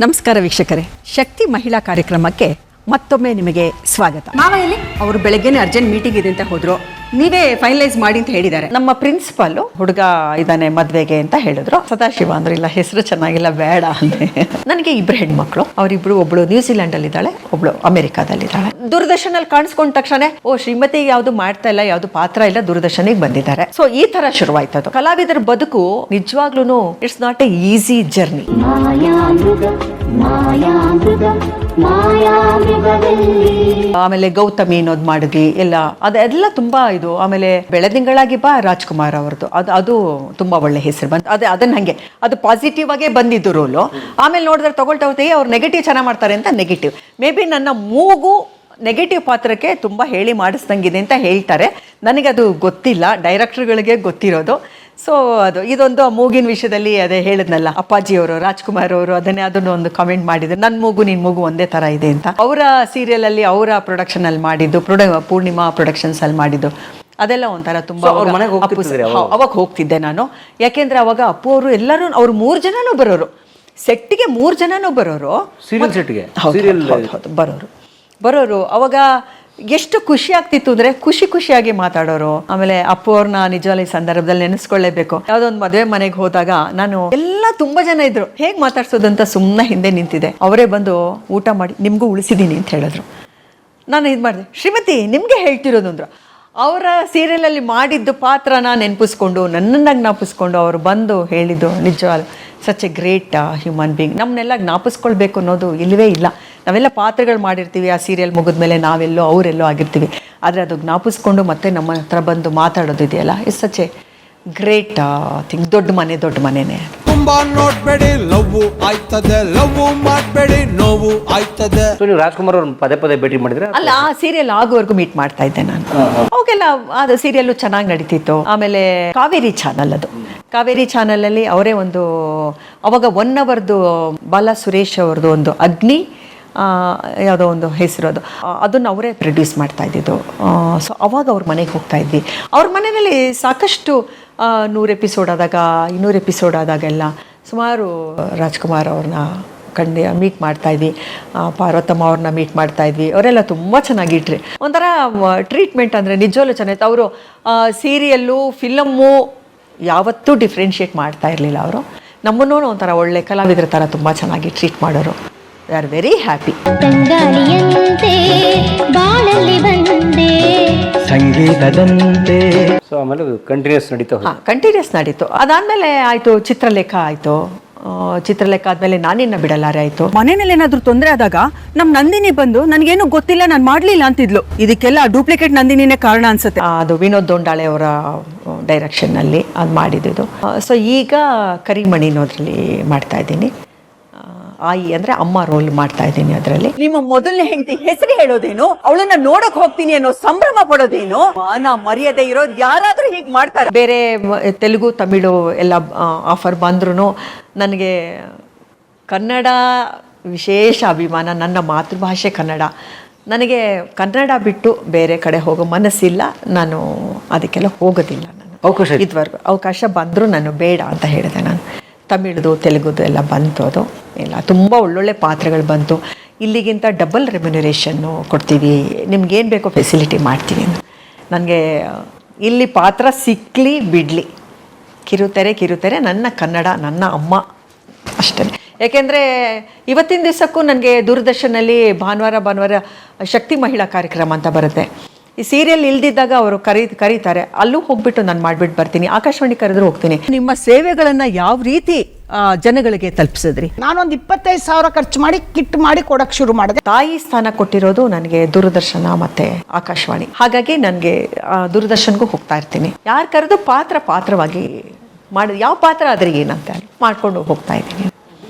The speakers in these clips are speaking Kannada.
ನಮಸ್ಕಾರ ವೀಕ್ಷಕರೇ, ಶಕ್ತಿ ಮಹಿಳಾ ಕಾರ್ಯಕ್ರಮಕ್ಕೆ ಮತ್ತೊಮ್ಮೆ ನಿಮಗೆ ಸ್ವಾಗತ. ಮಾವಯಲ್ಲಿ ಅವರು ಬೆಳಗ್ಗೆನೆ ಅರ್ಜೆಂಟ್ ಮೀಟಿಂಗ್ ಇದೆ ಅಂತ ಹೋದ್ರು, ನೀವೇ ಫೈನಲೈಸ್ ಮಾಡಿ ಅಂತ ಹೇಳಿದ್ದಾರೆ. ನಮ್ಮ ಪ್ರಿನ್ಸಿಪಾಲ್ ಹುಡುಗ ಇದ್ದಾನೆ ಮದ್ವೆಗೆ ಅಂತ ಹೇಳಿದ್ರು. ಸದಾಶಿವ ಅಂದ್ರೆ ಇಲ್ಲ, ಹೆಸರು ಚೆನ್ನಾಗಿಲ್ಲ, ಬೇಡ ಅಂದ್ರೆ. ನನಗೆ ಇಬ್ರು ಹೆಣ್ಮಕ್ಳು, ಅವರಿಬ್ರು ಒಬ್ಳು ನ್ಯೂಜಿಲೆಂಡ್ ಅಲ್ಲಿ ಇದ್ದಾಳೆ, ಒಬ್ಳು ಅಮೆರಿಕಾದಲ್ಲಿದ್ದಾಳೆ. ದೂರದರ್ಶನಲ್ಲಿ ಕಾಣಿಸ್ಕೊಂಡ ತಕ್ಷಣ ಶ್ರೀಮತಿ ಯಾವ್ದು ಮಾಡ್ತಾ ಇಲ್ಲ, ಯಾವ್ದು ಪಾತ್ರ ಇಲ್ಲ, ದೂರದರ್ಶನಿಗೆ ಬಂದಿದ್ದಾರೆ. ಸೊ ಈ ತರ ಶುರುವಾಯ್ತದು. ಕಲಾವಿದರ ಬದುಕು ನಿಜವಾಗ್ಲೂ it's not A easy journey. ಆಮೇಲೆ ಗೌತಮಿ ಅನ್ನೋದು ಮಾಡಿದ್ವಿ ಎಲ್ಲ, ಅದೆಲ್ಲ ತುಂಬಾ ಇದು. ಆಮೇಲೆ ಬೆಳದಿಂಗಳಾಗಿ ಬಾ ರಾಜ್ಕುಮಾರ್ ಅವ್ರದ್ದು, ಅದು ತುಂಬಾ ಒಳ್ಳೆ ಹೆಸರು ಬಂತು. ಅದನ್ನ ಹಂಗೆ ಅದು ಪಾಸಿಟಿವ್ ಆಗೇ ಬಂದಿದ್ದು ರೋಲು. ಆಮೇಲೆ ನೋಡಿದ್ರೆ ತಗೊಳ್ತಾ ಹೋಗ್ತೀವಿ ಅವ್ರು ನೆಗೆಟಿವ್ ಚೆನ್ನಾಗಿ ಮಾಡ್ತಾರೆ ಅಂತ ನೆಗೆಟಿವ್. ಮೇ ಬಿ ನನ್ನ ಮೂಗು ನೆಗೆಟಿವ್ ಪಾತ್ರಕ್ಕೆ ತುಂಬ ಹೇಳಿ ಮಾಡಿಸ್ದಂಗಿದೆ ಅಂತ ಹೇಳ್ತಾರೆ. ನನಗದು ಗೊತ್ತಿಲ್ಲ, ಡೈರೆಕ್ಟರ್ಗಳಿಗೆ ಗೊತ್ತಿರೋದು. ಸೊ ಇದೊಂದು ಮೂಗಿನ ವಿಷಯದಲ್ಲಿ ಅದೇ ಹೇಳಿದ್ನಲ್ಲ, ಅಪ್ಪಾಜಿಯವರು ರಾಜ್ಕುಮಾರ್ ಅವರು ಅದನ್ನು ಒಂದು ಕಾಮೆಂಟ್ ಮಾಡಿದ್ರು, ನನ್ನ ಮೂಗು ನಿನ್ನ ಮೂಗು ಒಂದೇ ಥರ ಇದೆ ಅಂತ. ಅವರ ಸೀರಿಯಲಲ್ಲಿ ಅವರ ಪ್ರೊಡಕ್ಷನಲ್ಲಿ ಮಾಡಿದ್ದು, ಪೂರ್ಣಿಮಾ ಪ್ರೊಡಕ್ಷನ್ಸ್ ಅಲ್ಲಿ ಮಾಡಿದ್ದು, ಅದೆಲ್ಲ ಒಂಥರ ತುಂಬ. ಅವಾಗ ಹೋಗ್ತಿದ್ದೆ ನಾನು, ಯಾಕೆಂದ್ರೆ ಅವಾಗ ಅಪ್ಪು ಅವರು ಎಲ್ಲರೂ ಅವ್ರು 3 ಜನನೂ ಬರೋರು, ಸೆಟ್ಟಿಗೆ 3 ಜನನೂ ಬರೋರು, ಬರೋರು. ಅವಾಗ ಎಷ್ಟು ಖುಷಿ ಆಗ್ತಿತ್ತು ಅಂದರೆ ಖುಷಿಯಾಗಿ ಮಾತಾಡೋರು. ಆಮೇಲೆ ಅಪ್ಪು ಅವ್ರನ್ನ ನಿಜವಾಗ್ಲೂ ಈ ಸಂದರ್ಭದಲ್ಲಿ ನೆನೆಸ್ಕೊಳ್ಳೇಬೇಕು. ಯಾವುದೋ ಒಂದು ಮದುವೆ ಮನೆಗೆ ಹೋದಾಗ ನಾನು ಎಲ್ಲ ತುಂಬ ಜನ ಇದ್ರು, ಹೇಗೆ ಮಾತಾಡ್ಸೋದಂತ ಸುಮ್ಮನೆ ಹಿಂದೆ ನಿಂತಿದೆ. ಅವರೇ ಬಂದು ಊಟ ಮಾಡಿ ನಿಮಗೂ ಉಳಿಸಿದ್ದೀನಿ ಅಂತ ಹೇಳಿದ್ರು. ನಾನು ಇದು ಮಾಡಿದೆ, ಶ್ರೀಮತಿ ನಿಮಗೆ ಹೇಳ್ತಿರೋದು ಅಂದರು. ಅವರ ಸೀರಿಯಲಲ್ಲಿ ಮಾಡಿದ್ದು ಪಾತ್ರನ ನೆನಪಿಸ್ಕೊಂಡು, ನನ್ನನ್ನು ಜ್ಞಾಪಿಸ್ಕೊಂಡು ಅವರು ಬಂದು ಹೇಳಿದ್ದು ನಿಜವಾಗ್ಲೂ such A great human being. ನಮ್ಮನ್ನೆಲ್ಲ ಜ್ಞಾಪಿಸ್ಕೊಳ್ಬೇಕು ಅನ್ನೋದು ಇಲ್ಲವೇ ಇಲ್ಲ. ನಾವೆಲ್ಲ ಪಾತ್ರಗಳು ಮಾಡಿರ್ತೀವಿ, ಆ ಸೀರಿಯಲ್ ಮುಗಿದ್ಮೇಲೆ ನಾವೆಲ್ಲೋ ಅವರೆಲ್ಲೋ ಆಗಿರ್ತೀವಿ. ಆದರೆ ಅದು ಜ್ಞಾಪಿಸ್ಕೊಂಡು ಮತ್ತೆ ನಮ್ಮ ಹತ್ರ ಬಂದು ಮಾತಾಡೋದು ಇದೆಯಲ್ಲ, it's such A great thing. ದೊಡ್ಡ ಮನೆನೇ. ತುಂಬಾ ನೋಡ್ಬೇಡಿ, ಲವ್ ಆಯ್ತದೆ, ಲವ್ ಮಾಡಬೇಡಿ, ನೋವು ಆಯ್ತದೆ. ನೀವು ರಾಜ್ಕುಮಾರ್ ಅವ್ರನ್ನ ಪದೇ ಭೇಟಿ ಮಾಡಿದ್ರೆ? ಅಲ್ಲ, ಆ ಸೀರಿಯಲ್ ಆಗೋವರೆಗೂ ಮೀಟ್ ಮಾಡ್ತಾ ಇದ್ದೆ ನಾನು. ಅವಾಗೆಲ್ಲ ಅದು ಸೀರಿಯಲ್ಲು ಚೆನ್ನಾಗಿ ನಡೀತಿತ್ತು. ಆಮೇಲೆ ಕಾವೇರಿ ಚಾನಲ್, ಅದು ಕಾವೇರಿ ಚಾನಲಲ್ಲಿ ಅವರೇ ಒಂದು ಅವಾಗ 1 ಅವರ್ದು ಬಾಲಾ ಸುರೇಶ್ ಅವ್ರದ್ದು ಒಂದು ಅಗ್ನಿ ಯಾವುದೋ ಒಂದು ಹೆಸರು, ಅದನ್ನು ಅವರೇ ಪ್ರೊಡ್ಯೂಸ್ ಮಾಡ್ತಾ ಇದ್ದಿದ್ದು. ಸೊ ಅವಾಗ ಅವ್ರ ಮನೆಗೆ ಹೋಗ್ತಾ ಇದ್ವಿ. ಅವ್ರ ಮನೆಯಲ್ಲಿ ಸಾಕಷ್ಟು 100 ಎಪಿಸೋಡ್ ಆದಾಗ, 200 ಎಪಿಸೋಡ್ ಆದಾಗೆಲ್ಲ ಸುಮಾರು ರಾಜ್ಕುಮಾರ್ ಅವ್ರನ್ನ ಮೀಟ್ ಮಾಡ್ತಾ ಇದ್ವಿ, ಪಾರ್ವತಮ್ಮ ಅವ್ರನ್ನ ಮೀಟ್ ಮಾಡ್ತಾ ಇದ್ವಿ. ಅವರೆಲ್ಲ ತುಂಬ ಚೆನ್ನಾಗಿಟ್ರಿ, ಒಂಥರ ಟ್ರೀಟ್ಮೆಂಟ್ ಅಂದರೆ ನಿಜವಲ್ಲೂ ಚೆನ್ನಾಗಿತ್ತು. ಅವರು ಸೀರಿಯಲ್ಲು ಫಿಲಮ್ಮು ಯಾವತ್ತೂ ಡಿಫ್ರೆನ್ಷಿಯೇಟ್ ಮಾಡ್ತಾ ಇರಲಿಲ್ಲ. ಅವರು ನಮ್ಮನ್ನೂ ಒಂಥರ ಒಳ್ಳೆ ಕಲಾವಿದರ ಥರ ತುಂಬ ಚೆನ್ನಾಗಿ ಟ್ರೀಟ್ ಮಾಡೋರು. We are very happy. ಸಂಗೀತದಂತೆ. ಸೊ ಆಮೇಲೆ ಕಂಟಿನ್ಯೂಸ್ ನಡೀತು. ಅದಾದಮೇಲೆ ಆಯಿತು ಚಿತ್ರಲೇಖ ಆಯಿತು. ಚಿತ್ರಲೇಖ ಆದಮೇಲೆ ನಾನಿನ್ನ ಬಿಡಲಾರೆ ಆಯಿತು. ಮನೆಯಲ್ಲಿ ಏನಾದ್ರು ತೊಂದರೆ ಆದಾಗ ನಮ್ಮ ನಂದಿನಿ ಬಂದು ನನಗೇನು ಗೊತ್ತಿಲ್ಲ, ನಾನು ಮಾಡಲಿಲ್ಲ ಅಂತಿದ್ಲು. ಇದಕ್ಕೆಲ್ಲ ಡೂಪ್ಲಿಕೇಟ್ ನಂದಿನಿನೇ ಕಾರಣ ಅನ್ಸುತ್ತೆ. ಅದು ವಿನೋದ್ ದೊಂಡಾಳೆ ಅವರ ಡೈರೆಕ್ಷನ್ನಲ್ಲಿ ಅದು ಮಾಡಿದ್ದು. ಸೊ ಈಗ ಕರಿಮಣಿ ಅನ್ನೋದ್ರಲ್ಲಿ ಮಾಡ್ತಾ ಇದ್ದೀನಿ. ಆಯಿ ಅಂದ್ರೆ ಅಮ್ಮ ರೋಲ್ ಮಾಡ್ತಾ ಇದ್ದೀನಿ ಅದರಲ್ಲಿ. ನಿಮ್ಮ ಮೊದಲನೇ ಹೆಂಡತಿ ಹೆಸರು ಹೇಳೋದೇನು, ಅವಳನ್ನ ನೋಡಕ್ ಹೋಗ್ತೀನಿ ಅನ್ನೋ ಸಂಭ್ರಮ ಪಡೋದೇನು? ಮಾನ ಮರ್ಯಾದೆ ಇರೋದು ಯಾರಾದ್ರೂ ಹೀಗೆ ಮಾಡ್ತಾರೆ? ಬೇರೆ ತೆಲುಗು ತಮಿಳು ಎಲ್ಲ ಆಫರ್ ಬಂದ್ರೂ ನನಗೆ ಕನ್ನಡ ವಿಶೇಷ ಅಭಿಮಾನ. ನನ್ನ ಮಾತೃಭಾಷೆ ಕನ್ನಡ. ನನಗೆ ಕನ್ನಡ ಬಿಟ್ಟು ಬೇರೆ ಕಡೆ ಹೋಗೋ ಮನಸ್ಸಿಲ್ಲ. ನಾನು ಅದಕ್ಕೆಲ್ಲ ಹೋಗೋದಿಲ್ಲ. ನಾನು ಇದುವರೆಗೂ ಅವಕಾಶ ಬಂದರೂ ನಾನು ಬೇಡ ಅಂತ ಹೇಳಿದೆ. ನಾನು ತಮಿಳ್ದು ತೆಲುಗುದು ಎಲ್ಲ ಬಂತು, ಅದು ಎಲ್ಲ ತುಂಬ ಒಳ್ಳೊಳ್ಳೆ ಪಾತ್ರಗಳು ಬಂತು. ಇಲ್ಲಿಗಿಂತ ಡಬಲ್ ರೆಮ್ಯುನರೇಷನ್ನು ಕೊಡ್ತೀವಿ, ನಿಮ್ಗೇನು ಬೇಕೋ ಫೆಸಿಲಿಟಿ ಮಾಡ್ತೀವಿ. ನನಗೆ ಇಲ್ಲಿ ಪಾತ್ರ ಸಿಕ್ಕಲಿ ಬಿಡಲಿ, ಕಿರುತೆರೆ ನನ್ನ ಕನ್ನಡ, ನನ್ನ ಅಮ್ಮ ಅಷ್ಟೇ. ಯಾಕೆಂದರೆ ಇವತ್ತಿನ ದಿವಸಕ್ಕೂ ನನಗೆ ದೂರದರ್ಶನಲ್ಲಿ ಭಾನುವಾರ ಶಕ್ತಿ ಮಹಿಳಾ ಕಾರ್ಯಕ್ರಮ ಅಂತ ಬರುತ್ತೆ. ಈ ಸೀರಿಯಲ್ ಇಲ್ದಿದ್ದಾಗ ಅವರು ಕರೀತಾರೆ, ಅಲ್ಲೂ ಹೋಗ್ಬಿಟ್ಟು ನಾನು ಮಾಡಿಬಿಟ್ಟು ಬರ್ತೀನಿ. ಆಕಾಶವಾಣಿ ಕರೆದ್ರು ಹೋಗ್ತೀನಿ. ನಿಮ್ಮ ಸೇವೆಗಳನ್ನು ಯಾವ ರೀತಿ ಜನಗಳಿಗೆ ತಲುಪಿಸಿದ್ರಿ? ನಾನೊಂದು 25,000 ಖರ್ಚು ಮಾಡಿ ಕಿಟ್ ಮಾಡಿ ಕೊಡಕ್ಕೆ ಶುರು ಮಾಡಿದೆ. ತಾಯಿ ಸ್ಥಾನ ಕೊಟ್ಟಿರೋದು ನನಗೆ ದೂರದರ್ಶನ ಮತ್ತೆ ಆಕಾಶವಾಣಿ. ಹಾಗಾಗಿ ನನಗೆ ದೂರದರ್ಶನ್ಗೂ ಹೋಗ್ತಾ ಇರ್ತೀನಿ. ಯಾರು ಕರೆದು ಪಾತ್ರವಾಗಿ ಮಾಡಿ, ಯಾವ ಪಾತ್ರ ಆದ್ರೆ ಏನಂತ ಮಾಡ್ಕೊಂಡು ಹೋಗ್ತಾ ಇದ್ದೀನಿ.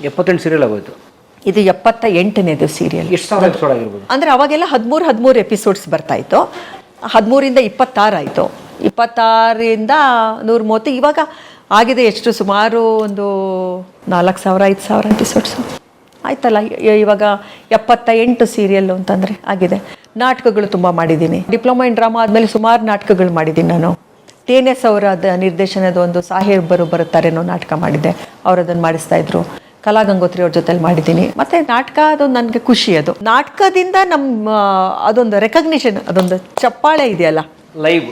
78 ಸೀರಿಯಲ್ ಆಗೋಯ್ತು. ಇದು 78ನೇದು ಸೀರಿಯಲ್. ಎಷ್ಟು ಸಾವಿರ ಎಪಿಸೋಡ್ ಆಗಿರ್ಬೋದು? ಅಂದರೆ ಅವಾಗೆಲ್ಲ 13 ಎಪಿಸೋಡ್ಸ್ ಬರ್ತಾ ಇತ್ತು. 13ರಿಂದ 26 ಆಯಿತು. 26ರಿಂದ 130. ಇವಾಗ ಆಗಿದೆ ಎಷ್ಟು, ಸುಮಾರು ಒಂದು 4,000-5,000 ಎಪಿಸೋಡ್ಸು ಆಯ್ತಲ್ಲ. ಇವಾಗ 78 ಸೀರಿಯಲ್ಲು ಅಂತಂದರೆ ಆಗಿದೆ. ನಾಟಕಗಳು ತುಂಬ ಮಾಡಿದ್ದೀನಿ. ಡಿಪ್ಲೊಮಾ ಇನ್ ಡ್ರಾಮಾ ಆದಮೇಲೆ ಸುಮಾರು ನಾಟಕಗಳು ಮಾಡಿದ್ದೀನಿ ನಾನು. TNS ಅವರ ನಿರ್ದೇಶನದ ಒಂದು ಸಾಹೇಬರು ಬರುತ್ತಾರೇನೋ ನಾಟಕ ಮಾಡಿದ್ದೆ, ಅವರು ಅದನ್ನು ಮಾಡಿಸ್ತಾ ಇದ್ರು. ಕಲಾ ಗಂಗೋತ್ರಿ ಅವ್ರ ಜೊತೆಲಿ ಮಾಡಿದ್ದೀನಿ. ಮತ್ತು ನಾಟಕ ಅದೊಂದು ನನಗೆ ಖುಷಿ. ಅದು ನಾಟಕದಿಂದ ನಮ್ಮ ಅದೊಂದು ರೆಕಗ್ನಿಷನ್, ಅದೊಂದು ಚಪ್ಪಾಳೆ ಇದೆಯಲ್ಲ, ಲೈವ್,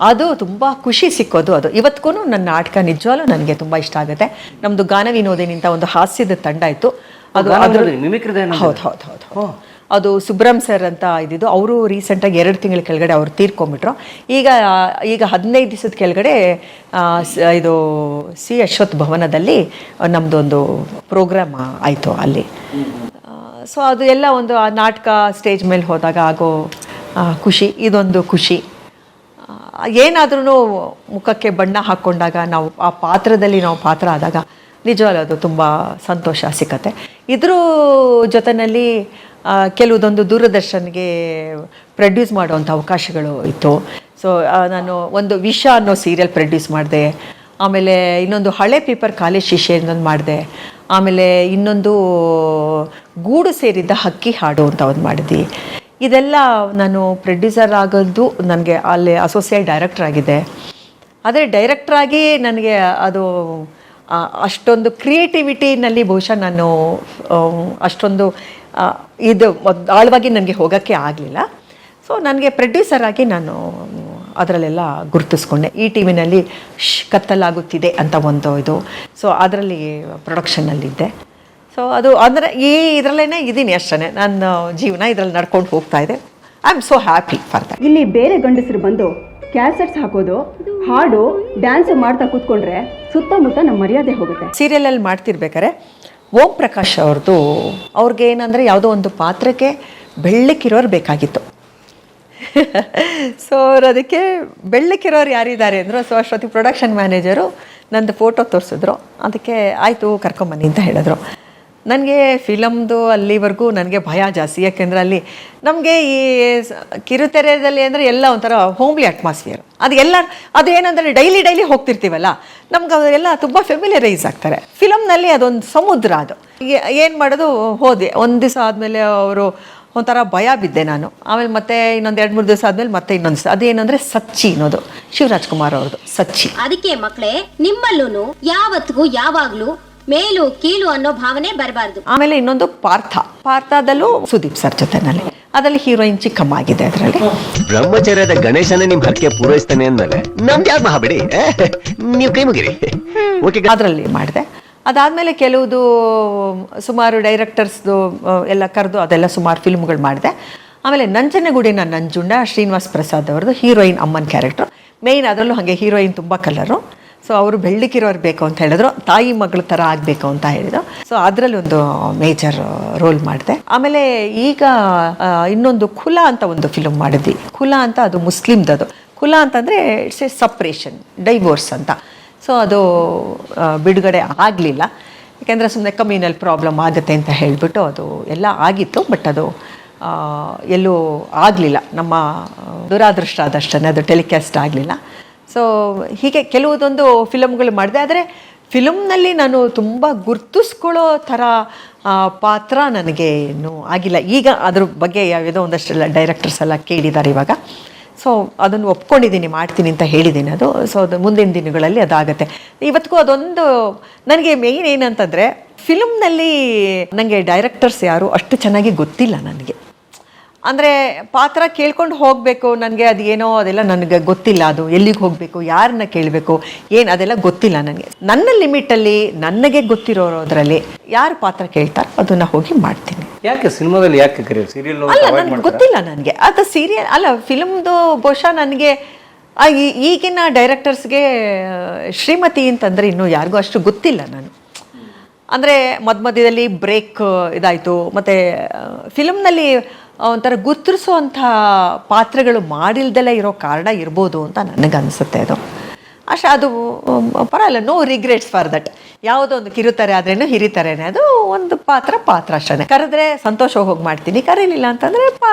ಅದು ತುಂಬ ಖುಷಿ ಸಿಕ್ಕೋದು. ಅದು ಇವತ್ತಿಗೂ ನನ್ನ ನಾಟಕ ನಿಜವಾಗ್ಲೂ ನನಗೆ ತುಂಬ ಇಷ್ಟ ಆಗುತ್ತೆ. ನಮ್ಮದು ಗಾನ ವಿನೋದಿನಿ ಅಂತ ಒಂದು ಹಾಸ್ಯದ ತಂಡ ಇತ್ತು. ಅದು ಹೌದು. ಅದು ಸುಬ್ರಹ್ಮ ಸರ್ ಅಂತ ಇದ್ದಿದ್ದು. ಅವರು ರೀಸೆಂಟಾಗಿ 2 ತಿಂಗಳ ಕೆಳಗಡೆ ಅವರು ತೀರ್ಕೊಂಬಿಟ್ರು. ಈಗ 15 ದಿವಸದ ಕೆಳಗಡೆ ಇದು ಸಿ ಅಶ್ವಥ್ ಭವನದಲ್ಲಿ ನಮ್ಮದೊಂದು ಪ್ರೋಗ್ರಾಮ್ ಆಯಿತು ಅಲ್ಲಿ. ಸೊ ಅದು ಎಲ್ಲ ಒಂದು ಆ ನಾಟಕ ಸ್ಟೇಜ್ ಮೇಲೆ ಹೋದಾಗ ಆಗೋ ಖುಷಿ, ಇದೊಂದು ಖುಷಿ. ಏನಾದ್ರೂ ಮುಖಕ್ಕೆ ಬಣ್ಣ ಹಾಕ್ಕೊಂಡಾಗ ನಾವು ಆ ಪಾತ್ರದಲ್ಲಿ ನಾವು ಪಾತ್ರ ಆದಾಗ ನಿಜವಾಗ್ಲೂ ಅದು ತುಂಬ ಸಂತೋಷ ಸಿಕ್ಕತ್ತೆ. ಇದ್ರ ಜೊತೆಯಲ್ಲಿ ಕೆಲವುದೊಂದು ದೂರದರ್ಶನ್ಗೆ ಪ್ರೊಡ್ಯೂಸ್ ಮಾಡುವಂಥ ಅವಕಾಶಗಳು ಇತ್ತು. ಸೊ ನಾನು ಒಂದು ವಿಷ ಅನ್ನೋ ಸೀರಿಯಲ್ ಪ್ರೊಡ್ಯೂಸ್ ಮಾಡಿದೆ. ಆಮೇಲೆ ಇನ್ನೊಂದು ಹಳೆ ಪೇಪರ್ ಕಾಲೇಜ್ ಶಿಷ್ಯ ಇನ್ನೊಂದು ಮಾಡಿದೆ. ಆಮೇಲೆ ಇನ್ನೊಂದು ಗೂಡು ಸೇರಿದ್ದ ಹಕ್ಕಿ ಹಾಡು ಅಂತ ಒಂದು ಮಾಡಿದ್ವಿ. ಇದೆಲ್ಲ ನಾನು ಪ್ರೊಡ್ಯೂಸರ್ ಆಗೋದು ನನಗೆ ಅಲ್ಲಿ ಅಸೋಸಿಯೇಟ್ ಡೈರೆಕ್ಟರ್ ಆಗಿದೆ. ಆದರೆ ಡೈರೆಕ್ಟ್ರಾಗಿ ನನಗೆ ಅದು ಅಷ್ಟೊಂದು ಕ್ರಿಯೇಟಿವಿಟಿನಲ್ಲಿ ಬಹುಶಃ ನಾನು ಅಷ್ಟೊಂದು ಇದು ಆಳವಾಗಿ ನನಗೆ ಹೋಗೋಕ್ಕೆ ಆಗಲಿಲ್ಲ. ಸೊ ನನಗೆ ಪ್ರೊಡ್ಯೂಸರ್ ಆಗಿ ನಾನು ಅದರಲ್ಲೆಲ್ಲ ಗುರುತಿಸ್ಕೊಂಡೆ. ಈ ಟಿ ವಿನಲ್ಲಿ ಕತ್ತಲಾಗುತ್ತಿದೆ ಅಂತ ಒಂದು ಇದು, ಸೊ ಅದರಲ್ಲಿ ಪ್ರೊಡಕ್ಷನ್ನಲ್ಲಿದ್ದೆ. ಸೊ ಅದು ಅಂದರೆ ಇದರಲ್ಲೇ ಇದ್ದೀನಿ ಅಷ್ಟೇ. ನನ್ನ ಜೀವನ ಇದರಲ್ಲಿ ನಡ್ಕೊಂಡು ಹೋಗ್ತಾ ಇದೆ. I am so happy for that. ಇಲ್ಲಿ ಬೇರೆ ಗಂಡಸರು ಬಂದು ಕ್ಯಾಸೆಟ್ಸ್ ಹಾಕೋದು, ಹಾಡು, ಡ್ಯಾನ್ಸ್ ಮಾಡ್ತಾ ಕೂತ್ಕೊಂಡ್ರೆ ಸುತ್ತಮುತ್ತ ನಮ್ಮ ಮರ್ಯಾದೆ ಹೋಗುತ್ತೆ. ಸೀರಿಯಲಲ್ಲಿ ಮಾಡ್ತಿರ್ಬೇಕಾರೆ ಓಂ ಪ್ರಕಾಶ್ ಅವ್ರದ್ದು, ಅವ್ರಿಗೆ ಏನಂದರೆ ಯಾವುದೋ ಒಂದು ಪಾತ್ರಕ್ಕೆ ಬೆಳ್ಳಕ್ಕಿರೋರು ಬೇಕಾಗಿತ್ತು. ಸೊ ಅವ್ರು ಅದಕ್ಕೆ ಬೆಳ್ಳಕ್ಕಿರೋರು ಯಾರಿದ್ದಾರೆ ಅಂದರು. ಸೊ ಅಷ್ಟೊತ್ತಿ ಪ್ರೊಡಕ್ಷನ್ ಮ್ಯಾನೇಜರು ನಂದು ಫೋಟೋ ತೋರಿಸಿದ್ರು. ಅದಕ್ಕೆ ಆಯಿತು ಕರ್ಕೊಂಬನ್ನಿ ಅಂತ ಹೇಳಿದ್ರು. ನನಗೆ ಫಿಲಮ್ದು ಅಲ್ಲಿವರೆಗೂ ನನಗೆ ಭಯ ಜಾಸ್ತಿ. ಯಾಕೆಂದರೆ ಅಲ್ಲಿ ನಮಗೆ ಈ ಕಿರುತೆರೆಯಲ್ಲಿ ಅಂದರೆ ಎಲ್ಲ ಒಂಥರ ಹೋಮ್ಲಿ ಅಟ್ಮಾಸ್ಫಿಯರ್. ಅದು ಏನಂದರೆ ಡೈಲಿ ಹೋಗ್ತಿರ್ತೀವಲ್ಲ, ನಮ್ಗೆ ಅದೆಲ್ಲ ತುಂಬ ಫೆಮಿಲಿಯರೈಸ್ ಆಗ್ತಾರೆ. ಫಿಲಮ್ನಲ್ಲಿ ಅದೊಂದು ಸಮುದ್ರ. ಅದು ಏನು ಮಾಡೋದು, ಹೋದೆ. ಒಂದು ದಿವಸ ಆದಮೇಲೆ ಅವರು ಒಂಥರ ಭಯ ಬಿದ್ದೆ ನಾನು. ಆಮೇಲೆ ಮತ್ತೆ ಇನ್ನೊಂದು 2-3 ದಿವಸ ಆದಮೇಲೆ ಮತ್ತೆ ಇನ್ನೊಂದು ದಿವಸ ಅದೇನಂದರೆ ಸಚ್ಚಿ ಅನ್ನೋದು, ಶಿವರಾಜ್ ಕುಮಾರ್ ಅವ್ರದ್ದು ಸಚ್ಚಿ. ಅದಕ್ಕೆ ಮಕ್ಕಳೇ, ನಿಮ್ಮಲ್ಲೂ ಯಾವತ್ತಿಗೂ ಯಾವಾಗ್ಲೂ ಮೇಲು ಕೀಳು ಅನ್ನೋ ಭಾವನೆ ಬರಬಾರ್ದು. ಆಮೇಲೆ ಇನ್ನೊಂದು ಪಾರ್ಥದಲ್ಲೂ ಸುದೀಪ್ ಸರ್ ಜೊತೆನಲ್ಲಿ, ಅದರಲ್ಲಿ ಹೀರೋಯಿನ್ ಚಿಕ್ಕಮ್ಮ ಆಗಿದೆ. ಅದರಲ್ಲಿ ಬ್ರಹ್ಮಚರ್ಯದ ಗಣೇಶನೇ ನಿಮ್ ಹರಕೆ ಪೂರೈಸ್ತಾನೆ ಅಂದ್ಮೇಲೆ ನಮ್ದು ಯಾರು ಮಹಾಬಿಡಿ, ನೀವು ಕೈ ಮುಗಿರಿ. ಅದರಲ್ಲಿ ಮಾಡಿದೆ. ಅದಾದಮೇಲೆ ಕೆಲವುದು ಸುಮಾರು ಡೈರೆಕ್ಟರ್ಸ್ದು ಎಲ್ಲ ಕರೆದು ಅದೆಲ್ಲ ಸುಮಾರು ಫಿಲ್ಮ್ಗಳು ಮಾಡಿದೆ. ಆಮೇಲೆ ನಂಜನಗೂಡಿನ ನಂಜುಂಡ, ಶ್ರೀನಿವಾಸ್ ಪ್ರಸಾದ್ ಅವ್ರದ್ದು ಹೀರೋಯಿನ್ ಅಮ್ಮನ ಕ್ಯಾರೆಕ್ಟ್ರು ಮೇಯ್ನ್. ಅದರಲ್ಲೂ ಹಾಗೆ ಹೀರೋಯಿನ್ ತುಂಬ ಕಲರು. ಸೊ ಅವರು ಬೆಳ್ಳಕ್ಕಿರೋರು ಬೇಕು ಅಂತ ಹೇಳಿದ್ರು, ತಾಯಿ ಮಗಳ ಥರ ಆಗಬೇಕು ಅಂತ ಹೇಳಿದ್ರು. ಸೊ ಅದರಲ್ಲಿ ಒಂದು ಮೇಜರ್ ರೋಲ್ ಮಾಡಿದೆ. ಆಮೇಲೆ ಈಗ ಇನ್ನೊಂದು ಖುಲಾ ಅಂತ ಒಂದು ಫಿಲ್ಮ್ ಮಾಡಿದ್ವಿ. ಖುಲಾ ಅಂತ ಅದು ಮುಸ್ಲಿಮ್ದದು. ಖುಲಾ ಅಂತಂದರೆ ಇಟ್ಸ್ ಎ ಸಪ್ರೇಷನ್, ಡೈವೋರ್ಸ್ ಅಂತ. ಸೊ ಅದು ಬಿಡುಗಡೆ ಆಗಲಿಲ್ಲ. ಯಾಕೆಂದರೆ ಸುಮ್ಮನೆ ಕಮ್ಯುನಲ್ ಪ್ರಾಬ್ಲಮ್ ಆಗುತ್ತೆ ಅಂತ ಹೇಳಿಬಿಟ್ಟು ಅದು ಎಲ್ಲ ಆಗಿತ್ತು. ಬಟ್ ಅದು ಎಲ್ಲೂ ಆಗಲಿಲ್ಲ. ನಮ್ಮ ದುರಾದೃಷ್ಟ ಆದಷ್ಟೇ ಅದು ಟೆಲಿಕಾಸ್ಟ್ ಆಗಲಿಲ್ಲ. ಸೊ ಹೀಗೆ ಕೆಲವುದೊಂದು ಫಿಲಮ್ಗಳು ಮಾಡಿದೆ. ಆದರೆ ಫಿಲಮ್ನಲ್ಲಿ ನಾನು ತುಂಬ ಗುರ್ತಿಸ್ಕೊಳ್ಳೋ ಥರ ಪಾತ್ರ ನನಗೆ ಇನ್ನೂ ಆಗಿಲ್ಲ. ಈಗ ಅದ್ರ ಬಗ್ಗೆ ಯಾವುದೋ ಒಂದಷ್ಟೆಲ್ಲ ಡೈರೆಕ್ಟರ್ಸ್ ಎಲ್ಲ ಕೇಳಿದ್ದಾರೆ ಇವಾಗ. ಸೊ ಅದನ್ನು ಒಪ್ಕೊಂಡಿದ್ದೀನಿ, ಮಾಡ್ತೀನಿ ಅಂತ ಹೇಳಿದ್ದೀನಿ. ಅದು ಸೊ ಅದು ಮುಂದಿನ ದಿನಗಳಲ್ಲಿ ಅದಾಗುತ್ತೆ. ಇವತ್ತಿಗೂ ಅದೊಂದು ನನಗೆ ಮೇಯ್ನ್ ಏನಂತಂದರೆ, ಫಿಲಮ್ನಲ್ಲಿ ನನಗೆ ಡೈರೆಕ್ಟರ್ಸ್ ಯಾರು ಅಷ್ಟು ಚೆನ್ನಾಗಿ ಗೊತ್ತಿಲ್ಲ ನನಗೆ. ಅಂದರೆ ಪಾತ್ರ ಕೇಳ್ಕೊಂಡು ಹೋಗಬೇಕು ನನಗೆ, ಅದು ಏನೋ ಅದೆಲ್ಲ ನನಗೆ ಗೊತ್ತಿಲ್ಲ. ಅದು ಎಲ್ಲಿಗೆ ಹೋಗಬೇಕು, ಯಾರನ್ನ ಕೇಳಬೇಕು, ಏನು ಅದೆಲ್ಲ ಗೊತ್ತಿಲ್ಲ ನನಗೆ. ನನ್ನ ಲಿಮಿಟಲ್ಲಿ ನನಗೆ ಗೊತ್ತಿರೋದ್ರಲ್ಲಿ ಯಾರು ಪಾತ್ರ ಕೇಳ್ತಾರೋ ಅದನ್ನು ಹೋಗಿ ಮಾಡ್ತೀನಿ. ಯಾಕೆ ಸಿನಿಮಾದಲ್ಲಿ ಯಾಕೆ ಕರೆಯೋದು, ಸೀರಿಯಲ್ ಅಲ್ಲ ನನಗೆ ಗೊತ್ತಿಲ್ಲ. ನನಗೆ ಅದು ಸೀರಿಯಲ್ ಅಲ್ಲ, ಫಿಲಮ್ದು ಬಹುಶಃ ನನಗೆ ಈಗಿನ ಡೈರೆಕ್ಟರ್ಸ್ಗೆ ಶ್ರೀಮತಿ ಅಂತಂದರೆ ಇನ್ನೂ ಯಾರಿಗೂ ಅಷ್ಟು ಗೊತ್ತಿಲ್ಲ. ನಾನು ಅಂದರೆ ಮಧ್ಯದಲ್ಲಿ ಬ್ರೇಕ್ ಇದಾಯಿತು. ಮತ್ತು ಫಿಲಮ್ನಲ್ಲಿ ಒಂಥರ ಗುರ್ತಿಸುವಂಥ ಪಾತ್ರಗಳು ಮಾಡಿಲ್ದೆಲ್ಲ ಇರೋ ಕಾರಣ ಇರ್ಬೋದು ಅಂತ ನನಗನ್ಸುತ್ತೆ. ಅದು ಅಷ್ಟೇ. ಅದು ಪರವಾಗಿಲ್ಲ, ನೋ ರಿಗ್ರೆಟ್ಸ್ ಫಾರ್ ದಟ್. ಯಾವುದೋ ಒಂದು ಕಿರುತಾರೆ ಆದ್ರೇನು ಹಿರಿತಾರೇನೆ, ಅದು ಒಂದು ಪಾತ್ರ ಅಷ್ಟೇ. ಕರೆದ್ರೆ ಸಂತೋಷ ಹೋಗಿ ಮಾಡ್ತೀನಿ, ಕರೀಲಿಲ್ಲ ಅಂತಂದರೆ